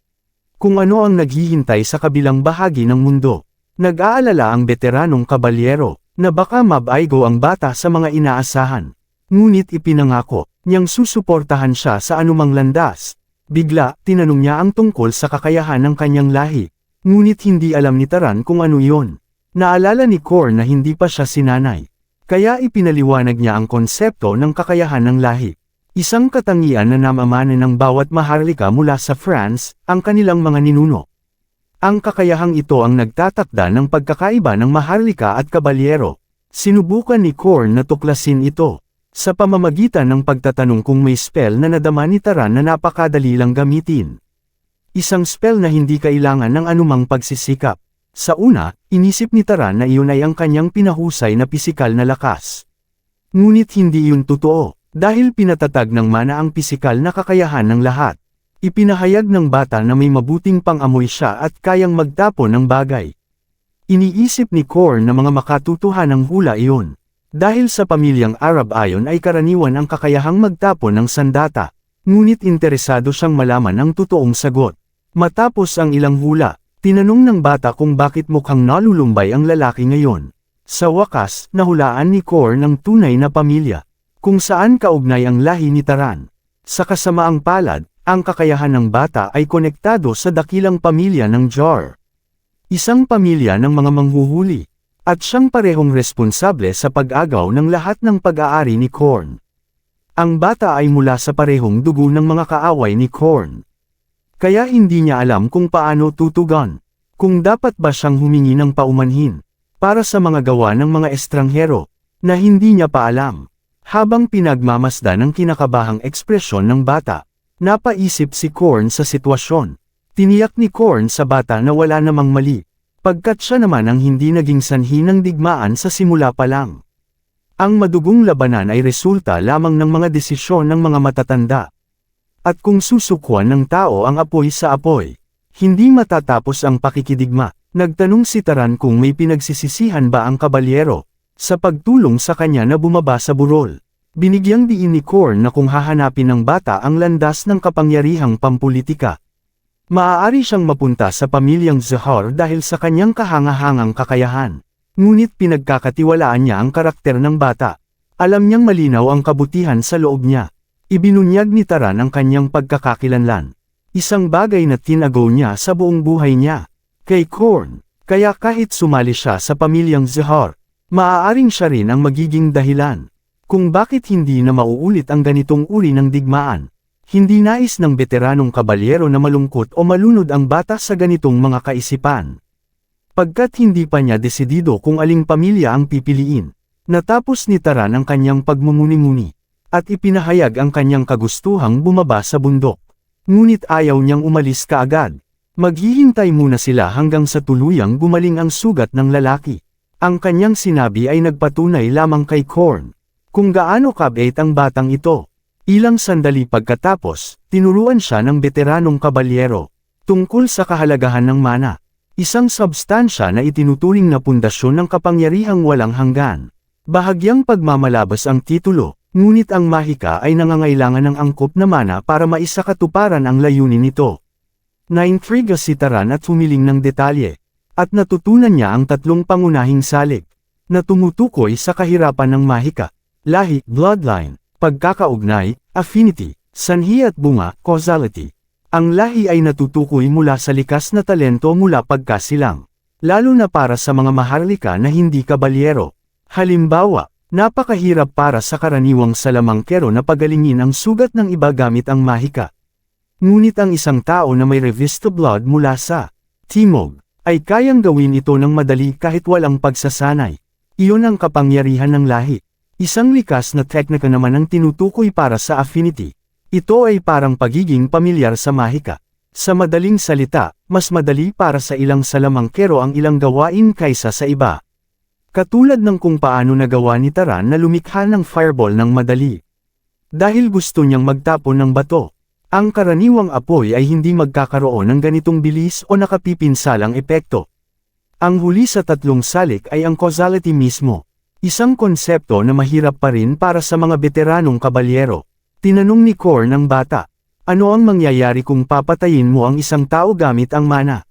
Kung ano ang naghihintay sa kabilang bahagi ng mundo. Nag-aalala ang veteranong kabalyero, na baka mabaigo ang bata sa mga inaasahan. Ngunit ipinangako niyang susuportahan siya sa anumang landas. Bigla, tinanong niya ang tungkol sa kakayahan ng kanyang lahi. Ngunit hindi alam ni Taran kung ano iyon. Naalala ni Korn na hindi pa siya sinanay. Kaya ipinaliwanag niya ang konsepto ng kakayahan ng lahi. Isang katangian na namamana ng bawat Maharlika mula sa France, ang kanilang mga ninuno. Ang kakayahang ito ang nagtatakda ng pagkakaiba ng Maharlika at kabalyero. Sinubukan ni Korn na tuklasin ito, sa pamamagitan ng pagtatanong kung may spell na nadama ni Taran na napakadali lang gamitin. Isang spell na hindi kailangan ng anumang pagsisikap. Sa una, inisip ni Taran na iyon ay ang kanyang pinahusay na pisikal na lakas. Ngunit hindi iyon totoo, dahil pinatatag ng mana ang pisikal na kakayahan ng lahat. Ipinahayag ng bata na may mabuting pang-amoy siya at kayang magtapon ng bagay. Iniisip ni Korn na mga makatutuhanang hula iyon. Dahil sa pamilyang Arab ayon ay karaniwan ang kakayahang magtapon ng sandata. Ngunit interesado siyang malaman ang totoong sagot. Matapos ang ilang hula, tinanong ng bata kung bakit mukhang nalulumbay ang lalaki ngayon. Sa wakas, nahulaan ni Korn ang tunay na pamilya, kung saan kaugnay ang lahi ni Taran. Sa kasamaang palad, ang kakayahan ng bata ay konektado sa dakilang pamilya ng Jar. Isang pamilya ng mga manghuhuli, at siyang parehong responsable sa pag-agaw ng lahat ng pag-aari ni Korn. Ang bata ay mula sa parehong dugo ng mga kaaway ni Korn. Kaya hindi niya alam kung paano tutugon, kung dapat ba siyang humingi ng paumanhin, para sa mga gawa ng mga estranghero, na hindi niya pa alam. Habang pinagmamasdan ang kinakabahang ekspresyon ng bata, napaisip si Korn sa sitwasyon. Tiniyak ni Korn sa bata na wala namang mali, pagkat siya naman ang hindi naging sanhi ng digmaan sa simula pa lang. Ang madugong labanan ay resulta lamang ng mga desisyon ng mga matatanda. At kung susukwan ng tao ang apoy sa apoy, hindi matatapos ang pakikidigma. Nagtanong si Taran kung may pinagsisisihan ba ang kabalyero sa pagtulong sa kanya na bumaba sa burol. Binigyang diin ni Korn na kung hahanapin ng bata ang landas ng kapangyarihang pampulitika, maaari siyang mapunta sa pamilyang Zahar dahil sa kanyang kahangahangang kakayahan. Ngunit pinagkakatiwalaan niya ang karakter ng bata. Alam niyang malinaw ang kabutihan sa loob niya. Ibinunyag ni Taran ang kanyang pagkakakilanlan. Isang bagay na tinago niya sa buong buhay niya. Kay Korn, kaya kahit sumali siya sa pamilyang Zahar, maaaring siya rin ang magiging dahilan kung bakit hindi na mauulit ang ganitong uri ng digmaan. Hindi nais ng veteranong kabalyero na malungkot o malunod ang bata sa ganitong mga kaisipan. Pagkat hindi pa niya desidido kung aling pamilya ang pipiliin, natapos ni Taran ang kanyang pagmumuni-muni, at ipinahayag ang kanyang kagustuhang bumaba sa bundok. Ngunit ayaw niyang umalis kaagad. Maghihintay muna sila hanggang sa tuluyang gumaling ang sugat ng lalaki. Ang kanyang sinabi ay nagpatunay lamang kay Korn kung gaano kabait ang batang ito. Ilang sandali pagkatapos, tinuruan siya ng veteranong kabalyero tungkol sa kahalagahan ng mana, isang substansya na itinuturing na pundasyon ng kapangyarihang walang hanggan. Bahagyang pagmamalabas ang titulo, ngunit ang mahika ay nangangailangan ng angkop na mana para maisakatuparan ang layunin nito. Naintriga si Taran at humiling ng detalye, at natutunan niya ang tatlong pangunahing salik na tumutukoy sa kahirapan ng mahika: lahi, bloodline, pagkakaugnay, affinity, sanhi at bunga, causality. Ang lahi ay natutukoy mula sa likas na talento mula pagkasilang, lalo na para sa mga maharlika na hindi kabalyero. Halimbawa, napakahirap para sa karaniwang salamangkero na pagalingin ang sugat ng iba gamit ang mahika. Ngunit ang isang tao na may revista blood mula sa timog ay kayang gawin ito ng madali kahit walang pagsasanay. Iyon ang kapangyarihan ng lahi. Isang likas na teknika naman ang tinutukoy para sa affinity. Ito ay parang pagiging pamilyar sa mahika. Sa madaling salita, mas madali para sa ilang salamangkero ang ilang gawain kaysa sa iba. Katulad ng kung paano nagawa ni Taran na lumikha ng fireball ng madali. Dahil gusto niyang magtapon ng bato. Ang karaniwang apoy ay hindi magkakaroon ng ganitong bilis o nakapipinsalang epekto. Ang huli sa tatlong salik ay ang causality mismo. Isang konsepto na mahirap pa rin para sa mga veteranong kabalyero. Tinanong ni Korn ang bata, ano ang mangyayari kung papatayin mo ang isang tao gamit ang mana?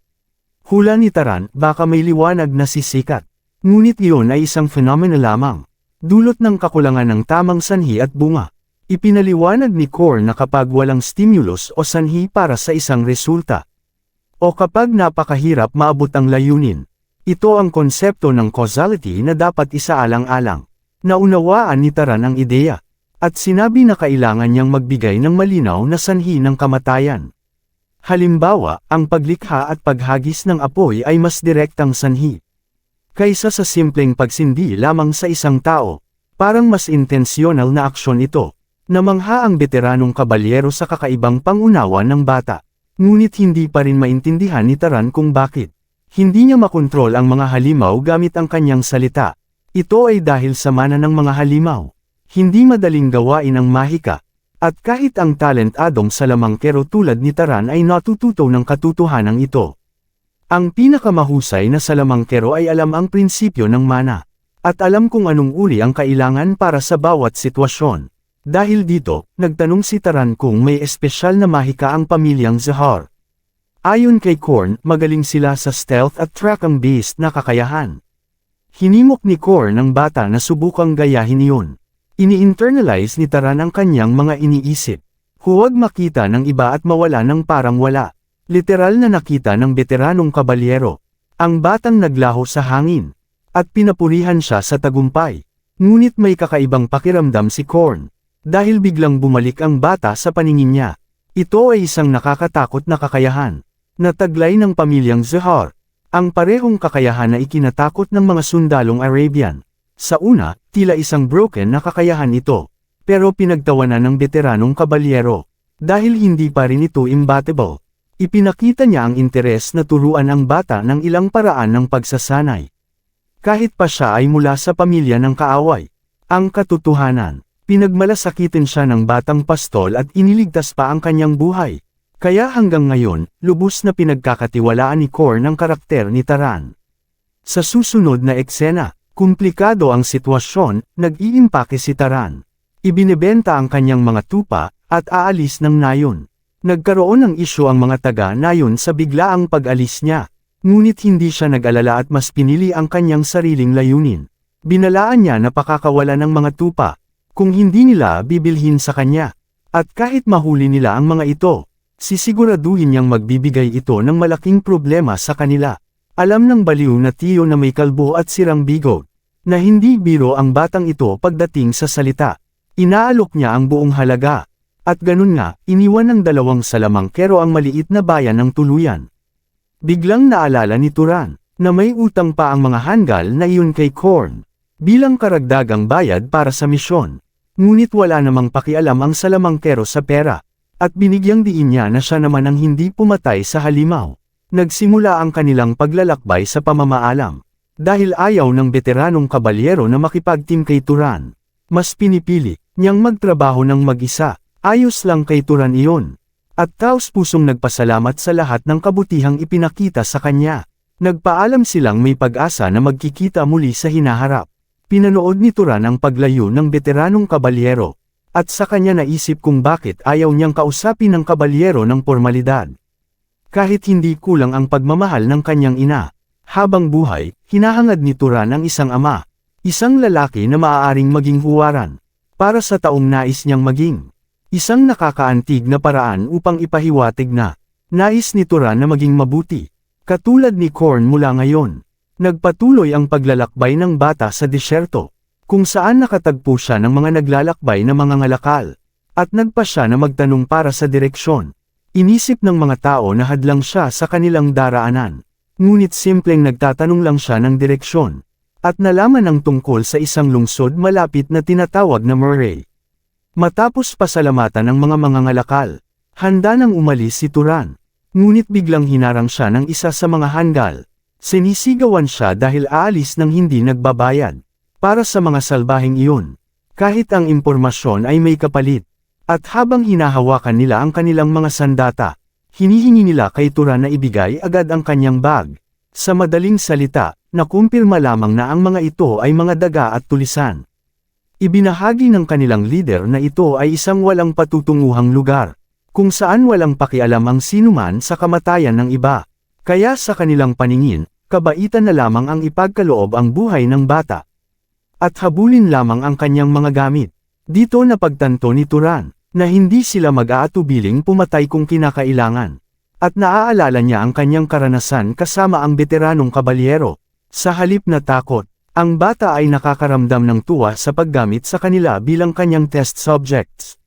Hula ni Taran, baka may liwanag na sisikat. Ngunit iyon ay isang phenomena lamang. Dulot ng kakulangan ng tamang sanhi at bunga. Ipinaliwanag ni Korn na kapag walang stimulus o sanhi para sa isang resulta, o kapag napakahirap maabot ang layunin, ito ang konsepto ng causality na dapat isaalang-alang. Naunawaan ni Taran ang ideya, at sinabi na kailangan niyang magbigay ng malinaw na sanhi ng kamatayan. Halimbawa, ang paglikha at paghagis ng apoy ay mas direktang sanhi kaysa sa simpleng pagsindi lamang sa isang tao. Parang mas intensyonal na aksyon ito. Namangha ang veteranong kabalyero sa kakaibang pangunawa ng bata. Ngunit hindi pa rin maintindihan ni Taran kung bakit hindi niya makontrol ang mga halimaw gamit ang kanyang salita. Ito ay dahil sa mana ng mga halimaw. Hindi madaling gawain ang mahika. At kahit ang talentadong salamangkero tulad ni Taran ay natututo ng katotohanan ito. Ang pinakamahusay na salamangkero ay alam ang prinsipyo ng mana. At alam kung anong uri ang kailangan para sa bawat sitwasyon. Dahil dito, nagtanong si Taran kung may espesyal na mahika ang pamilyang Zahar. Ayon kay Korn, magaling sila sa stealth at track-based na kakayahan. Hinimok ni Korn ang bata na subukang gayahin iyon. Ini-internalize ni Taran ang kanyang mga iniisip. Huwag makita ng iba at mawala ng parang wala. Literal na nakita ng veteranong kabalyero. Ang batang naglaho sa hangin. At pinapurihan siya sa tagumpay. Ngunit may kakaibang pakiramdam si Korn. Dahil biglang bumalik ang bata sa paningin niya. Ito ay isang nakakatakot na kakayahan. Nataglay ng pamilyang Zahar. Ang parehong kakayahan na ikinatakot ng mga sundalong Arabian. Sa una, tila isang broken na kakayahan ito. Pero pinagtawanan ng veteranong kabalyero. Dahil hindi pa rin ito imbattable. Ipinakita niya ang interes na turuan ang bata ng ilang paraan ng pagsasanay. Kahit pa siya ay mula sa pamilya ng kaaway. Ang katotohanan, pinagmalasakitin siya ng batang pastol at iniligtas pa ang kanyang buhay. Kaya hanggang ngayon, lubos na pinagkakatiwalaan ni Korn ang karakter ni Taran. Sa susunod na eksena, komplikado ang sitwasyon, nag-iimpake si Taran. Ibinebenta ang kanyang mga tupa, at aalis ng nayon. Nagkaroon ng isyu ang mga taga-nayon sa biglaang pag-alis niya. Ngunit hindi siya nag-alala at mas pinili ang kanyang sariling layunin. Binalaan niya na pakakawala ng mga tupa, kung hindi nila bibilhin sa kanya. At kahit mahuli nila ang mga ito, sisiguraduhin niyang magbibigay ito ng malaking problema sa kanila. Alam ng baliw na tiyo na may kalbo at sirang bigot, na hindi biro ang batang ito pagdating sa salita. Inaalok niya ang buong halaga. At ganun nga, iniwan ng dalawang salamangkero ang maliit na bayan ng tuluyan. Biglang naalala ni Turan, na may utang pa ang mga hanggal na iyon kay Korn, bilang karagdagang bayad para sa misyon. Ngunit wala namang pakialam ang salamangkero sa pera, at binigyang diin niya na siya naman ang hindi pumatay sa halimaw. Nagsimula ang kanilang paglalakbay sa pamamaalam. Dahil ayaw ng veteranong kabalyero na makipagtim kay Turan, mas pinipili niyang magtrabaho ng mag-isa. Ayos lang kay Turan iyon. At taos-pusong nagpasalamat sa lahat ng kabutihang ipinakita sa kanya. Nagpaalam silang may pag-asa na magkikita muli sa hinaharap. Pinanood ni Turan ang paglayo ng veteranong kabalyero. At sa kanya naisip kung bakit ayaw niyang kausapin ng kabalyero ng formalidad. Kahit hindi kulang ang pagmamahal ng kanyang ina. Habang buhay, hinahangad ni Turan ang isang ama. Isang lalaki na maaaring maging huwaran. Para sa taong nais niyang maging. Isang nakakaantig na paraan upang ipahiwatig na, nais ni Turan na maging mabuti. Katulad ni Korn mula ngayon. Nagpatuloy ang paglalakbay ng bata sa disyerto, kung saan nakatagpo siya ng mga naglalakbay na mga ngalakal, at nagpa siya na magtanong para sa direksyon. Inisip ng mga tao na hadlang siya sa kanilang daraanan. Ngunit simpleng nagtatanong lang siya ng direksyon, at nalaman ang tungkol sa isang lungsod malapit na tinatawag na Murray. Matapos pasalamatan ng mga mangangalakal, handa nang umalis si Turan. Ngunit biglang hinarang siya ng isa sa mga hanggal. Sinisigawan siya dahil aalis ng hindi nagbabayad. Para sa mga salbahing iyon, kahit ang impormasyon ay may kapalit. At habang hinahawakan nila ang kanilang mga sandata, hinihingi nila kay Turan na ibigay agad ang kanyang bag. Sa madaling salita, nakumpirma lamang na ang mga ito ay mga daga at tulisan. Ibinahagi ng kanilang leader na ito ay isang walang patutunguhang lugar, kung saan walang pakialam ang sinuman sa kamatayan ng iba. Kaya sa kanilang paningin, kabaitan na lamang ang ipagkaloob ang buhay ng bata. At habulin lamang ang kanyang mga gamit. Dito napagtanto ni Turan, na hindi sila mag-aatubiling pumatay kung kinakailangan. At naaalala niya ang kanyang karanasan kasama ang veteranong kabalyero. Sa halip na takot, ang bata ay nakakaramdam ng tuwa sa paggamit sa kanila bilang kanyang test subjects.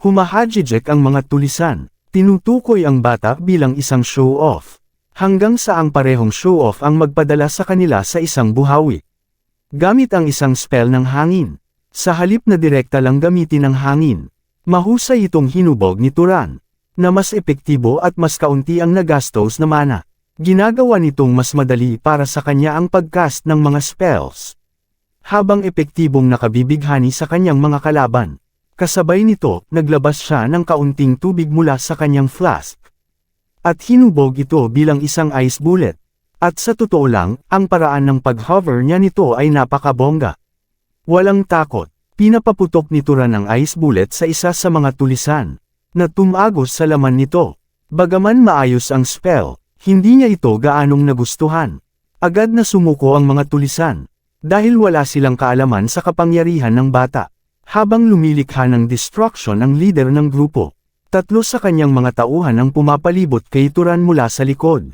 Humahajijek ang mga tulisan, tinutukoy ang bata bilang isang show-off. Hanggang sa ang parehong show-off ang magpadala sa kanila sa isang buhawi. Gamit ang isang spell ng hangin. Sa halip na direkta lang gamitin ang hangin, mahusay itong hinubog ni Turan, na mas epektibo at mas kaunti ang nagastos na mana. Ginagawa nitong mas madali para sa kanya ang pagcast ng mga spells. Habang epektibong nakabibighani sa kanyang mga kalaban. Kasabay nito, naglabas siya ng kaunting tubig mula sa kanyang flask. At hinubog ito bilang isang ice bullet. At sa totoo lang, ang paraan ng pag-hover niya nito ay napakabongga. Walang takot, pinapaputok ni Turan ang ice bullet sa isa sa mga tulisan, na tumagos sa laman nito. Bagaman maayos ang spell, hindi niya ito gaanong nagustuhan. Agad na sumuko ang mga tulisan, dahil wala silang kaalaman sa kapangyarihan ng bata. Habang lumilikha ng destruction ang leader ng grupo, tatlo sa kanyang mga tauhan ang pumapalibot kay Turan mula sa likod.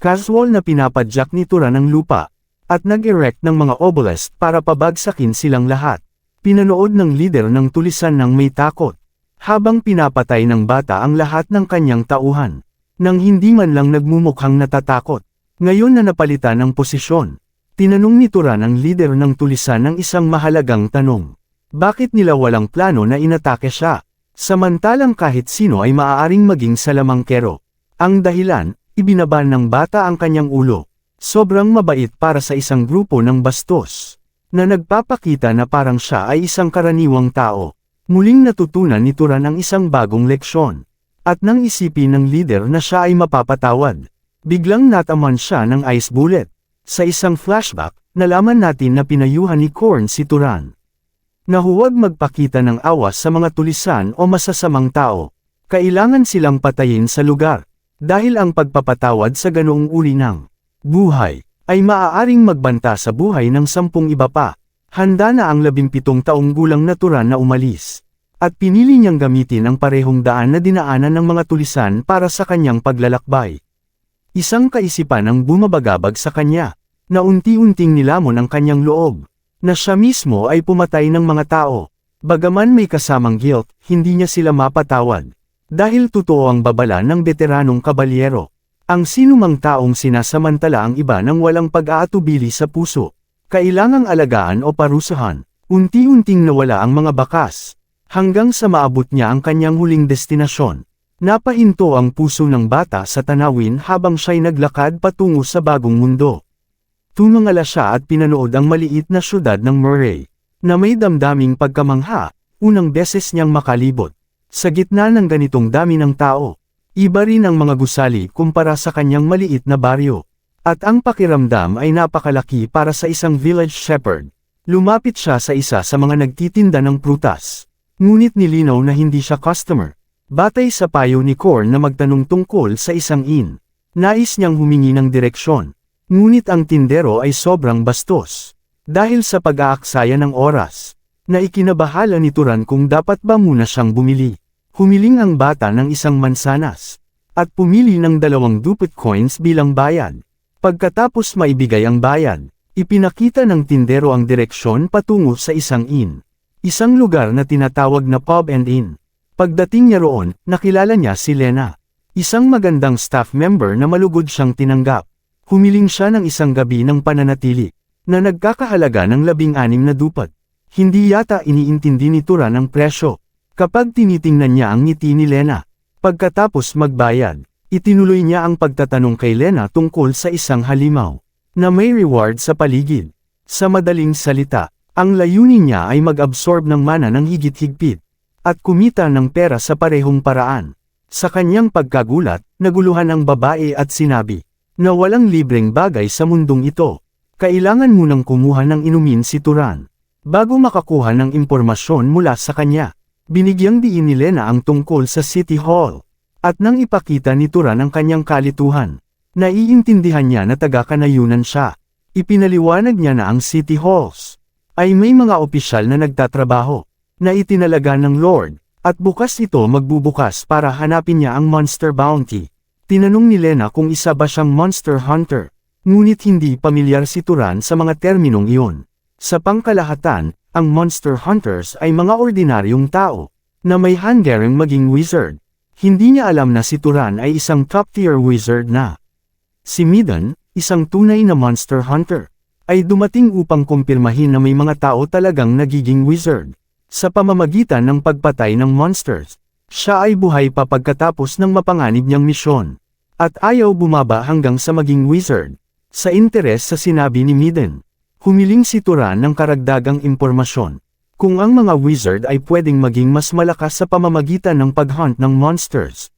Casual na pinapadyak ni Turan ang lupa, at nag-erect ng mga obelisk para pabagsakin silang lahat. Pinanood ng leader ng tulisan ng may takot, habang pinapatay ng bata ang lahat ng kanyang tauhan. Nang hindi man lang nagmumukhang natatakot. Ngayon na napalitan ang posisyon, tinanong ni Turan ang leader ng tulisan ng isang mahalagang tanong. Bakit nila walang plano na inatake siya? Samantalang kahit sino ay maaaring maging salamangkero. Ang dahilan, ibinaban ng bata ang kanyang ulo. Sobrang mabait para sa isang grupo ng bastos. na nagpapakita na parang siya ay isang karaniwang tao. Muling natutunan ni Turan ang isang bagong leksyon. At nang isipin ng leader na siya ay mapapatawad, biglang nataman siya ng ice bullet. Sa isang flashback, nalaman natin na pinayuhan ni Korn si Turan na huwag magpakita ng awas sa mga tulisan o masasamang tao. Kailangan silang patayin sa lugar, dahil ang pagpapatawad sa ganoong uri ng buhay ay maaaring magbanta sa buhay ng 10 iba pa. Handa na ang 17 taong gulang na Turan na umalis. At pinili niyang gamitin ang parehong daan na dinaanan ng mga tulisan para sa kanyang paglalakbay. Isang kaisipan ang bumabagabag sa kanya, na unti-unting nilamon ang kanyang loob, na siya mismo ay pumatay ng mga tao. Bagaman may kasamang guilt, hindi niya sila mapatawad. Dahil totoo ang babala ng veteranong kabalyero. Ang sinumang taong sinasamantala ang iba ng walang pag-aatubili sa puso, kailangang alagaan o parusahan. Unti-unting nawala ang mga bakas, hanggang sa maabot niya ang kanyang huling destinasyon. Napahinto ang puso ng bata sa tanawin habang siya'y naglakad patungo sa bagong mundo. Tumangala siya at pinanood ang maliit na syudad ng Murray, na may damdaming pagkamangha, unang beses niyang makalibot. Sa gitna ng ganitong dami ng tao, iba rin ang mga gusali kumpara sa kanyang maliit na baryo. At ang pakiramdam ay napakalaki para sa isang village shepherd. Lumapit siya sa isa sa mga nagtitinda ng prutas. Ngunit nilinaw na hindi siya customer. Batay sa payo ni Korn na magtanong tungkol sa isang inn. Nais niyang humingi ng direksyon. Ngunit ang tindero ay sobrang bastos. Dahil sa pag-aaksaya ng oras, na ikinabahala ni Turan kung dapat ba muna siyang bumili. Humiling ang bata ng isang mansanas. At pumili ng 2 dupit coins bilang bayad. Pagkatapos maibigay ang bayad, ipinakita ng tindero ang direksyon patungo sa isang inn. Isang lugar na tinatawag na Pub and Inn. Pagdating niya roon, nakilala niya si Lena. Isang magandang staff member na malugod siyang tinanggap. Humiling siya ng isang gabi ng pananatili, na nagkakahalaga ng 16 na dupat. Hindi yata iniintindi ni Turan ang presyo. Kapag tinitingnan niya ang ngiti ni Lena, pagkatapos magbayad, itinuloy niya ang pagtatanong kay Lena tungkol sa isang halimaw, na may reward sa paligid. Sa madaling salita, ang layunin niya ay mag-absorb ng mana ng higit-higpit, at kumita ng pera sa parehong paraan. Sa kanyang pagkagulat, naguluhan ang babae at sinabi, na walang libreng bagay sa mundong ito. Kailangan munang kumuha ng inumin si Turan, bago makakuha ng impormasyon mula sa kanya. Binigyang diin ni Lena ang tungkol sa City Hall, at nang ipakita ni Turan ang kanyang kalituhan, naiintindihan niya na taga-kanayunan siya. Ipinaliwanag niya na ang City Halls ay may mga opisyal na nagtatrabaho, na itinalaga ng Lord, at bukas ito magbubukas para hanapin niya ang Monster Bounty. Tinanong ni Lena kung isa ba siyang Monster Hunter, ngunit hindi pamilyar si Turan sa mga terminong iyon. Sa pangkalahatan, ang Monster Hunters ay mga ordinaryong tao, na may hanggaring maging wizard. Hindi niya alam na si Turan ay isang top-tier wizard na. Si Midden, isang tunay na Monster Hunter, ay dumating upang kumpirmahin na may mga tao talagang nagiging wizard. Sa pamamagitan ng pagpatay ng monsters, siya ay buhay pa pagkatapos ng mapanganib niyang misyon. At ayaw bumaba hanggang sa maging wizard. Sa interes sa sinabi ni Midden, humiling si Turan ng karagdagang impormasyon. Kung ang mga wizard ay pwedeng maging mas malakas sa pamamagitan ng paghunt ng monsters.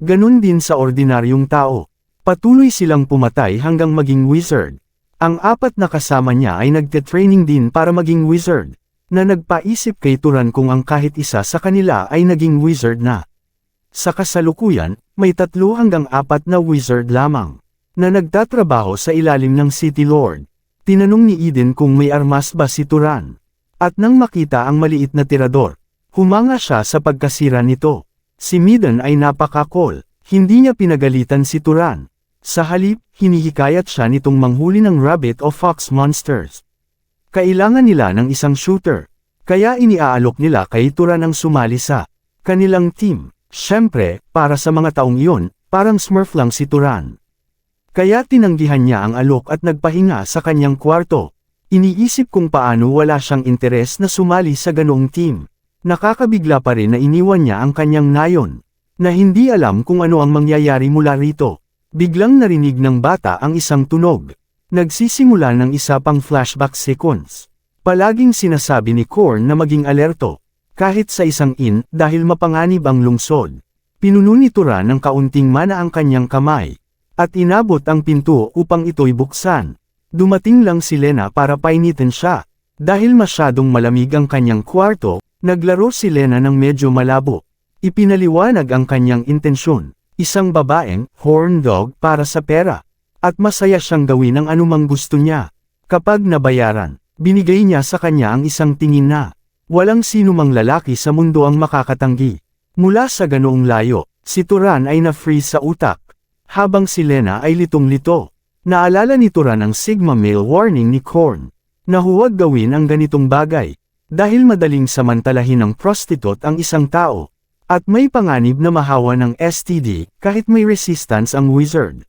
Ganun din sa ordinaryong tao. Patuloy silang pumatay hanggang maging wizard. Ang 4 na kasama niya ay nagte-training din para maging wizard, na nagpaisip kay Turan kung ang kahit isa sa kanila ay naging wizard na. Sa kasalukuyan, may 3 hanggang 4 na wizard lamang, na nagtatrabaho sa ilalim ng City Lord. Tinanong ni Eden kung may armas ba si Turan. At nang makita ang maliit na tirador, humanga siya sa pagkasira nito. Si Midden ay napaka-cool, hindi niya pinagalitan si Turan. Sa halip, hinihikayat siya nitong manghuli ng rabbit o fox monsters. Kailangan nila ng isang shooter, kaya iniaalok nila kay Turan ang sumali sa kanilang team. Siyempre, para sa mga taong iyon, parang Smurf lang si Turan. Kaya tinanggihan niya ang alok at nagpahinga sa kanyang kwarto. Iniisip kung paano wala siyang interes na sumali sa ganoong team. Nakakabigla pa rin na iniwan niya ang kanyang nayon, na hindi alam kung ano ang mangyayari mula rito. Biglang narinig ng bata ang isang tunog. Nagsisimula ng isa pang flashback sequence. Palaging sinasabi ni Korn na maging alerto, kahit sa isang inn dahil mapanganib ang lungsod. Pinuno ni Turan ng kaunting mana ang kanyang kamay, at inabot ang pinto upang ito'y buksan. Dumating lang si Lena para painitin siya. Dahil masyadong malamig ang kanyang kwarto, naglaro si Lena ng medyo malabo. Ipinaliwanag ang kanyang intensyon, isang babaeng horn dog para sa pera, at masaya siyang gawin ang anumang gusto niya. Kapag nabayaran, binigay niya sa kanya ang isang tingin na, walang sinumang lalaki sa mundo ang makakatanggi. Mula sa ganoong layo, si Turan ay na-freeze sa utak, habang si Lena ay litong-lito. Naalala ni Turan ang Sigma Male warning ni Korn, na huwag gawin ang ganitong bagay, dahil madaling samantalahin ng prostitute ang isang tao. At may panganib na mahawa ng STD kahit may resistance ang wizard.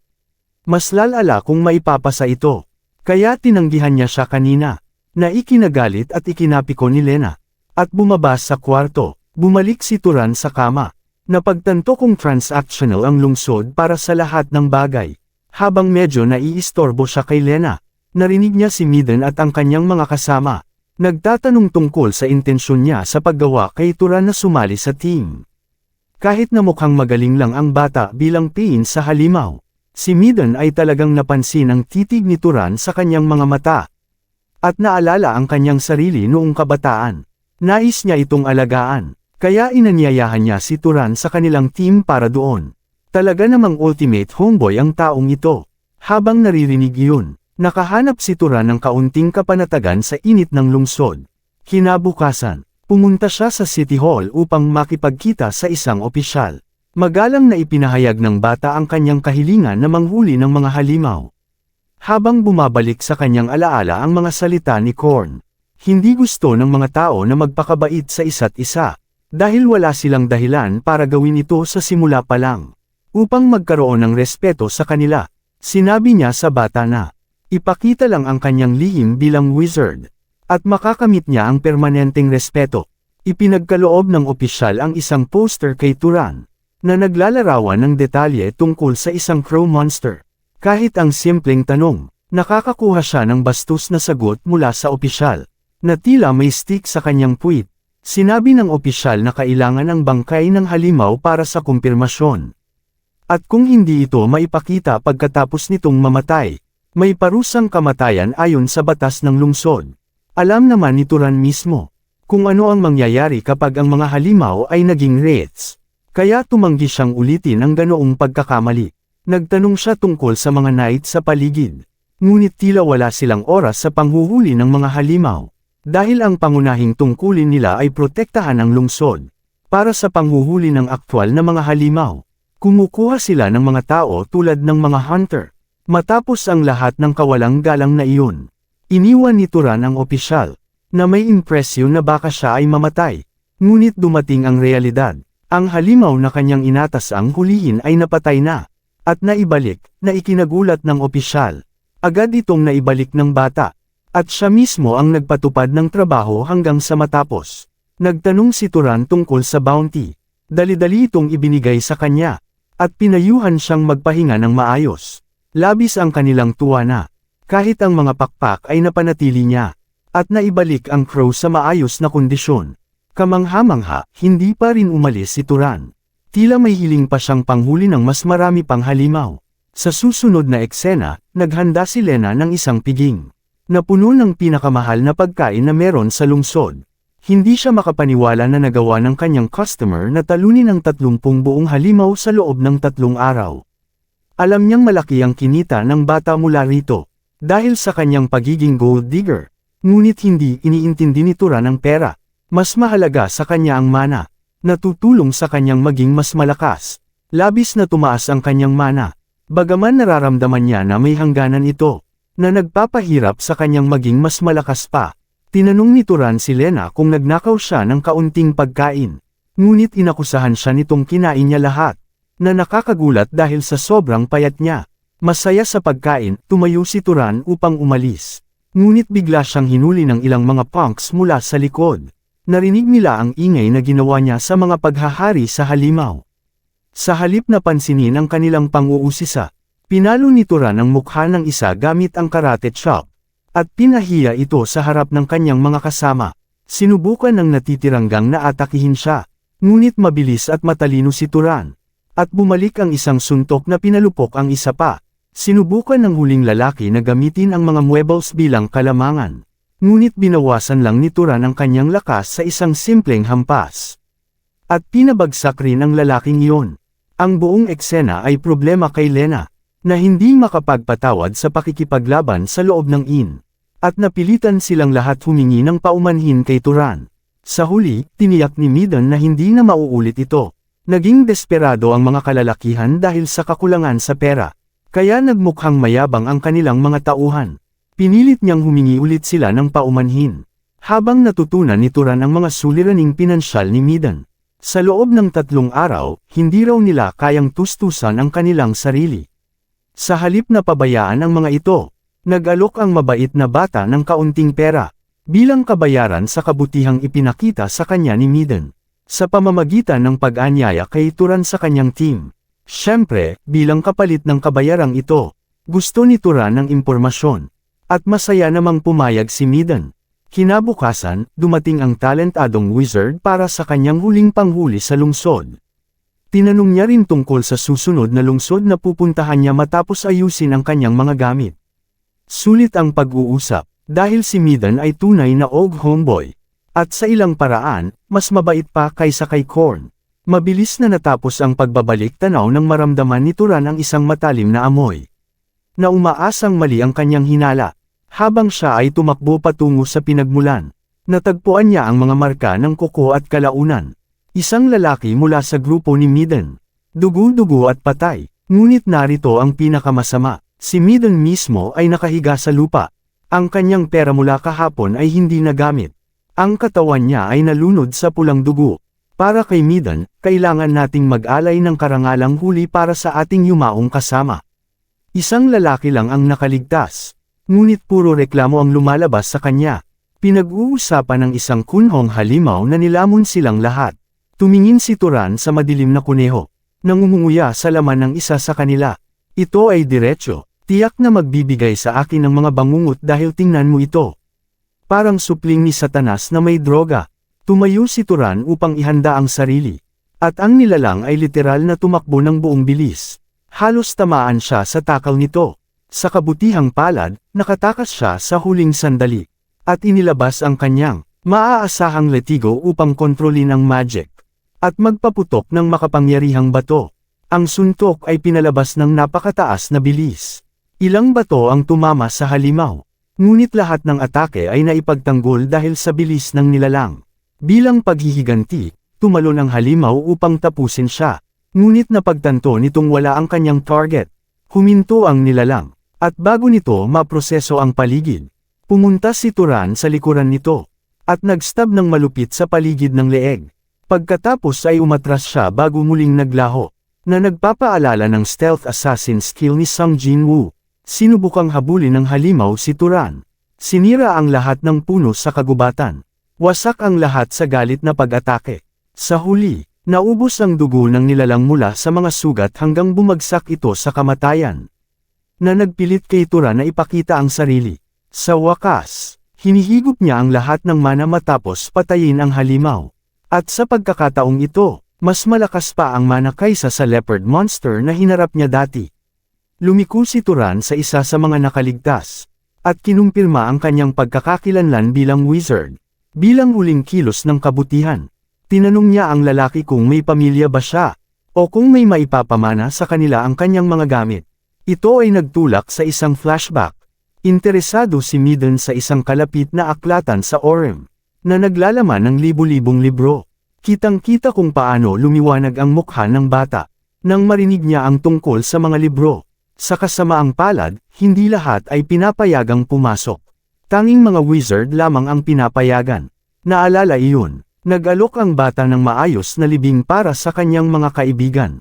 Mas lalala kung maipapasa ito. Kaya tinanggihan niya siya kanina, na ikinagalit at ikinapiko ni Lena. At bumaba sa kwarto, bumalik si Turan sa kama. Napagtanto kung transactional ang lungsod para sa lahat ng bagay. Habang medyo naiistorbo siya kay Lena, narinig niya si Miden at ang kanyang mga kasama. Nagtatanong tungkol sa intensyon niya sa paggawa kay Turan na sumali sa team. Kahit na mukhang magaling lang ang bata bilang pain sa halimaw, si Miden ay talagang napansin ang titig ni Turan sa kanyang mga mata. At naalala ang kanyang sarili noong kabataan. Nais niya itong alagaan, kaya inanyayahan niya si Turan sa kanilang team para doon. Talaga namang ultimate homeboy ang taong ito. Habang naririnig yun, nakahanap si Turan ng kaunting kapanatagan sa init ng lungsod. Kinabukasan, pumunta siya sa City Hall upang makipagkita sa isang opisyal. Magalang na ipinahayag ng bata ang kanyang kahilingan na manghuli ng mga halimaw. Habang bumabalik sa kanyang alaala ang mga salita ni Korn, hindi gusto ng mga tao na magpakabait sa isa't isa, dahil wala silang dahilan para gawin ito sa simula pa lang. Upang magkaroon ng respeto sa kanila, sinabi niya sa bata na, ipakita lang ang kanyang lihim bilang wizard. At makakamit niya ang permanenteng respeto. Ipinagkaloob ng opisyal ang isang poster kay Turan, na naglalarawan ng detalye tungkol sa isang crow monster. Kahit ang simpleng tanong, nakakakuha siya ng bastos na sagot mula sa opisyal, na tila may stick sa kanyang puwit. Sinabi ng opisyal na kailangan ang bangkay ng halimaw para sa kumpirmasyon. At kung hindi ito maipakita pagkatapos nitong mamatay, may parusang kamatayan ayon sa batas ng lungsod. Alam naman ni Turan mismo, kung ano ang mangyayari kapag ang mga halimaw ay naging wraiths. Kaya tumanggi siyang ulitin ang ganoong pagkakamali. Nagtanong siya tungkol sa mga knight sa paligid. Ngunit tila wala silang oras sa panghuhuli ng mga halimaw. Dahil ang pangunahing tungkulin nila ay protektahan ang lungsod. Para sa panghuhuli ng aktwal na mga halimaw, kumukuha sila ng mga tao tulad ng mga hunter. Matapos ang lahat ng kawalang galang na iyon, iniwan ni Turan ang opisyal, na may impresyon na baka siya ay mamatay. Ngunit dumating ang realidad. Ang halimaw na kanyang inatas ang hulihin ay napatay na. At naibalik, na ikinagulat ng opisyal. Agad itong naibalik ng bata. At siya mismo ang nagpatupad ng trabaho hanggang sa matapos. Nagtanong si Turan tungkol sa bounty. Dali-dali itong ibinigay sa kanya. At pinayuhan siyang magpahinga ng maayos. Labis ang kanilang tuwa na. Kahit ang mga pakpak ay napanatili niya, at naibalik ang crow sa maayos na kondisyon. Kamangha-mangha, hindi pa rin umalis si Turan. Tila may hiling pa siyang panghuli ng mas marami pang halimaw. Sa susunod na eksena, naghanda si Lena ng isang piging, na puno ng pinakamahal na pagkain na meron sa lungsod. Hindi siya makapaniwala na nagawa ng kanyang customer na talunin ang 30 buong halimaw sa loob ng 3 araw. Alam niyang malaki ang kinita ng bata mula rito. Dahil sa kanyang pagiging gold digger, ngunit hindi iniintindi ni Turan ang pera. Mas mahalaga sa kanya ang mana, na tutulong sa kanyang maging mas malakas. Labis na tumaas ang kanyang mana, bagaman nararamdaman niya na may hangganan ito, na nagpapahirap sa kanyang maging mas malakas pa. Tinanong ni Turan si Lena kung nagnakaw siya ng kaunting pagkain, ngunit inakusahan siya nitong kinain niya lahat, na nakakagulat dahil sa sobrang payat niya. Masaya sa pagkain, tumayo si Turan upang umalis. Ngunit bigla siyang hinuli ng ilang mga punks mula sa likod. Narinig nila ang ingay na ginawa niya sa mga paghahari sa halimaw. Sa halip na pansinin ang kanilang pang-uusisa, pinalo ni Turan ang mukha ng isa gamit ang karate chop. At pinahiya ito sa harap ng kanyang mga kasama. Sinubukan ng natitirang gang na atakihin siya. Ngunit mabilis at matalino si Turan. At bumalik ang isang suntok na pinalupok ang isa pa. Sinubukan ng huling lalaki na gamitin ang mga muebles bilang kalamangan. Ngunit binawasan lang ni Turan ang kanyang lakas sa isang simpleng hampas. At pinabagsak rin ang lalaking iyon. Ang buong eksena ay problema kay Lena, na hindi makapagpatawad sa pakikipaglaban sa loob ng inn. At napilitan silang lahat humingi ng paumanhin kay Turan. Sa huli, tiniyak ni Midon na hindi na mauulit ito. Naging desperado ang mga kalalakihan dahil sa kakulangan sa pera. Kaya nagmukhang mayabang ang kanilang mga tauhan. Pinilit niyang humingi ulit sila ng paumanhin. Habang natutunan ni Turan ang mga suliraning pinansyal ni Midon. Sa loob ng 3 araw, hindi raw nila kayang tustusan ang kanilang sarili. Sa halip na pabayaan ang mga ito, nag-alok ang mabait na bata ng kaunting pera. Bilang kabayaran sa kabutihang ipinakita sa kanya ni Midon, sa pamamagitan ng pag-anyaya kay Turan sa kanyang team. Siyempre, bilang kapalit ng kabayarang ito, gusto ni Turan ng impormasyon. At masaya namang pumayag si Midon. Kinabukasan, dumating ang talentadong wizard para sa kanyang huling panghuli sa lungsod. Tinanong niya rin tungkol sa susunod na lungsod na pupuntahan niya matapos ayusin ang kanyang mga gamit. Sulit ang pag-uusap. Dahil si Midon ay tunay na old homeboy. At sa ilang paraan, mas mabait pa kaysa kay Korn. Mabilis na natapos ang pagbabalik tanaw nang maramdaman ni Turan ang isang matalim na amoy. Na umaasang mali ang kanyang hinala. Habang siya ay tumakbo patungo sa pinagmulan, natagpuan niya ang mga marka ng kuko at kalaunan. Isang lalaki mula sa grupo ni Midon. Dugo-dugo at patay. Ngunit narito ang pinakamasama. Si Midon mismo ay nakahiga sa lupa. Ang kanyang pera mula kahapon ay hindi nagamit. Ang katawan niya ay nalunod sa pulang dugo. Para kay Midon, kailangan nating mag-alay ng karangalang huli para sa ating yumaong kasama. Isang lalaki lang ang nakaligtas. Ngunit puro reklamo ang lumalabas sa kanya. Pinag-uusapan ng isang kunhong halimaw na nilamon silang lahat. Tumingin si Turan sa madilim na kuneho. Nangunguya sa laman ng isa sa kanila. Ito ay diretsyo. Tiyak na magbibigay sa akin ng mga bangungot dahil tingnan mo ito. Parang supling ni Satanas na may droga. Tumayo si Turan upang ihanda ang sarili. At ang nilalang ay literal na tumakbo ng buong bilis. Halos tamaan siya sa takal nito. Sa kabutihang palad, nakatakas siya sa huling sandali. At inilabas ang kanyang maaasahang letigo upang kontrolin ang magic. At magpaputok ng makapangyarihang bato. Ang suntok ay pinalabas ng napakataas na bilis. Ilang bato ang tumama sa halimaw. Ngunit lahat ng atake ay naipagtanggol dahil sa bilis ng nilalang. Bilang paghihiganti, tumalon ang halimaw upang tapusin siya. Ngunit napagtanto nitong wala ang kanyang target. Huminto ang nilalang. At bago nito maproseso ang paligid, pumunta si Turan sa likuran nito. At nagstab ng malupit sa paligid ng leeg. Pagkatapos ay umatras siya bago muling naglaho. Na nagpapaalala ng stealth assassin skill ni Sung Jin-woo. Sinubukang habulin ng halimaw si Turan. Sinira ang lahat ng puno sa kagubatan. Wasak ang lahat sa galit na pag-atake. Sa huli, naubos ang dugo ng nilalang mula sa mga sugat hanggang bumagsak ito sa kamatayan. Na nagpilit kay Turan na ipakita ang sarili. Sa wakas, hinihigop niya ang lahat ng mana matapos patayin ang halimaw. At sa pagkakataong ito, mas malakas pa ang mana kaysa sa leopard monster na hinarap niya dati. Lumiko si Turan sa isa sa mga nakaligtas, at kinumpirma ang kanyang pagkakakilanlan bilang wizard. Bilang huling kilos ng kabutihan, tinanong niya ang lalaki kung may pamilya ba siya, o kung may maipapamana sa kanila ang kanyang mga gamit. Ito ay nagtulak sa isang flashback. Interesado si Midon sa isang kalapit na aklatan sa Orem, na naglalaman ng libu-libong libro. Kitang-kita kung paano lumiwanag ang mukha ng bata, nang marinig niya ang tungkol sa mga libro. Sa kasamaang palad, hindi lahat ay pinapayagang pumasok. Tanging mga wizard lamang ang pinapayagan. Naalala iyon, nag-alok ang bata ng maayos na libing para sa kanyang mga kaibigan.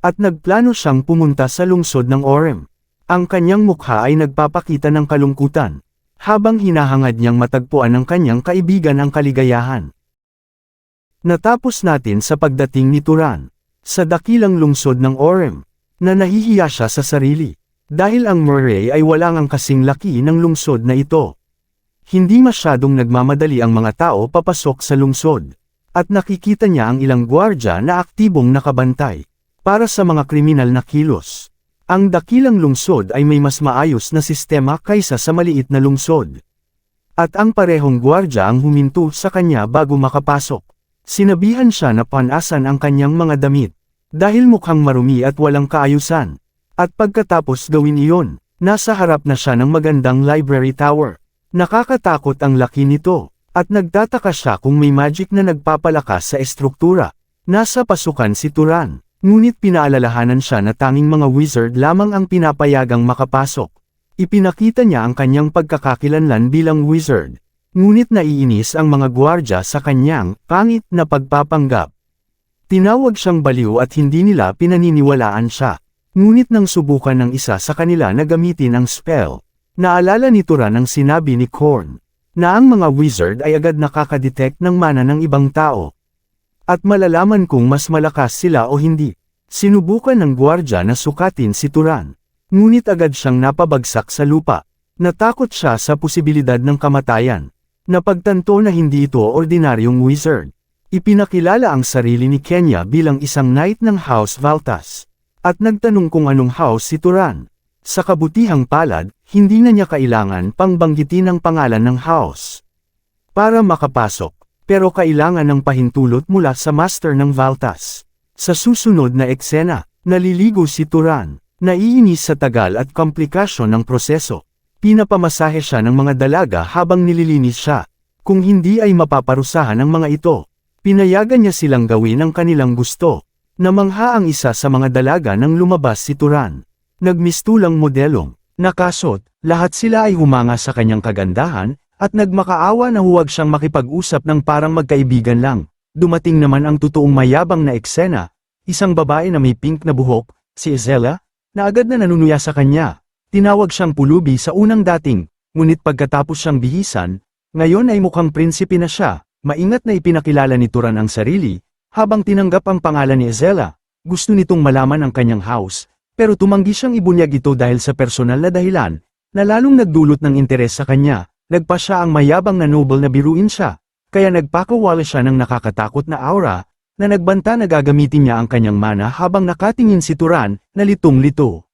At nagplano siyang pumunta sa lungsod ng Orem. Ang kanyang mukha ay nagpapakita ng kalungkutan, habang hinahangad niyang matagpuan ng kanyang kaibigan ang kaligayahan. Natapos natin sa pagdating ni Turan, sa dakilang lungsod ng Orem, na nahihiya siya sa sarili. Dahil ang Murray ay walang ang kasing laki ng lungsod na ito. Hindi masyadong nagmamadali ang mga tao papasok sa lungsod. At nakikita niya ang ilang gwardya na aktibong nakabantay para sa mga kriminal na kilos. Ang dakilang lungsod ay may mas maayos na sistema kaysa sa maliit na lungsod. At ang parehong gwardya ang huminto sa kanya bago makapasok. Sinabihan siya na panasan ang kanyang mga damit. Dahil mukhang marumi at walang kaayusan. At pagkatapos gawin iyon, nasa harap na siya ng magandang library tower. Nakakatakot ang laki nito, at nagtataka siya kung may magic na nagpapalakas sa estruktura. Nasa pasukan si Turan, ngunit pinaalalahanan siya na tanging mga wizard lamang ang pinapayagang makapasok. Ipinakita niya ang kanyang pagkakakilanlan bilang wizard, ngunit naiinis ang mga gwardya sa kanyang pangit na pagpapanggap. Tinawag siyang baliw at hindi nila pinaniniwalaan siya. Ngunit nang subukan ng isa sa kanila na gamitin ang spell, naalala ni Turan ang sinabi ni Korn, na ang mga wizard ay agad nakakadetect ng mana ng ibang tao. At malalaman kung mas malakas sila o hindi. Sinubukan ng gwardya na sukatin si Turan, ngunit agad siyang napabagsak sa lupa. Natakot siya sa posibilidad ng kamatayan. Napagtanto na hindi ito ordinaryong wizard. Ipinakilala ang sarili ni Kenya bilang isang knight ng House Valtas. At nagtanong kung anong house si Turan. Sa kabutihang palad, hindi na niya kailangan pang banggitin ang pangalan ng house para makapasok, pero kailangan ng pahintulot mula sa master ng Valtas. Sa susunod na eksena, naliligo si Turan, naiinis sa tagal at komplikasyon ng proseso. Pinapamasahe siya ng mga dalaga habang nililinis siya. Kung hindi ay mapaparusahan ang mga ito, pinayagan niya silang gawin ang kanilang gusto. Namangha ang isa sa mga dalaga nang lumabas si Turan. Nagmistulang modelong, nakasot, lahat sila ay humanga sa kanyang kagandahan, at nagmakaawa na huwag siyang makipag-usap ng parang magkaibigan lang. Dumating naman ang totoong mayabang na eksena, isang babae na may pink na buhok, si Isela, na agad na nanunuya sa kanya. Tinawag siyang pulubi sa unang dating, ngunit pagkatapos siyang bihisan, ngayon ay mukhang prinsipe na siya. Maingat na ipinakilala ni Turan ang sarili. Habang tinanggap ang pangalan ni Isela, gusto nitong malaman ang kanyang house, pero tumanggi siyang ibunyag ito dahil sa personal na dahilan, na lalong nagdulot ng interes sa kanya. Nagpa siya ang mayabang na noble na biruin siya, kaya nagpakawala siya ng nakakatakot na aura, na nagbanta na gagamitin niya ang kanyang mana habang nakatingin si Turan, na litong-lito.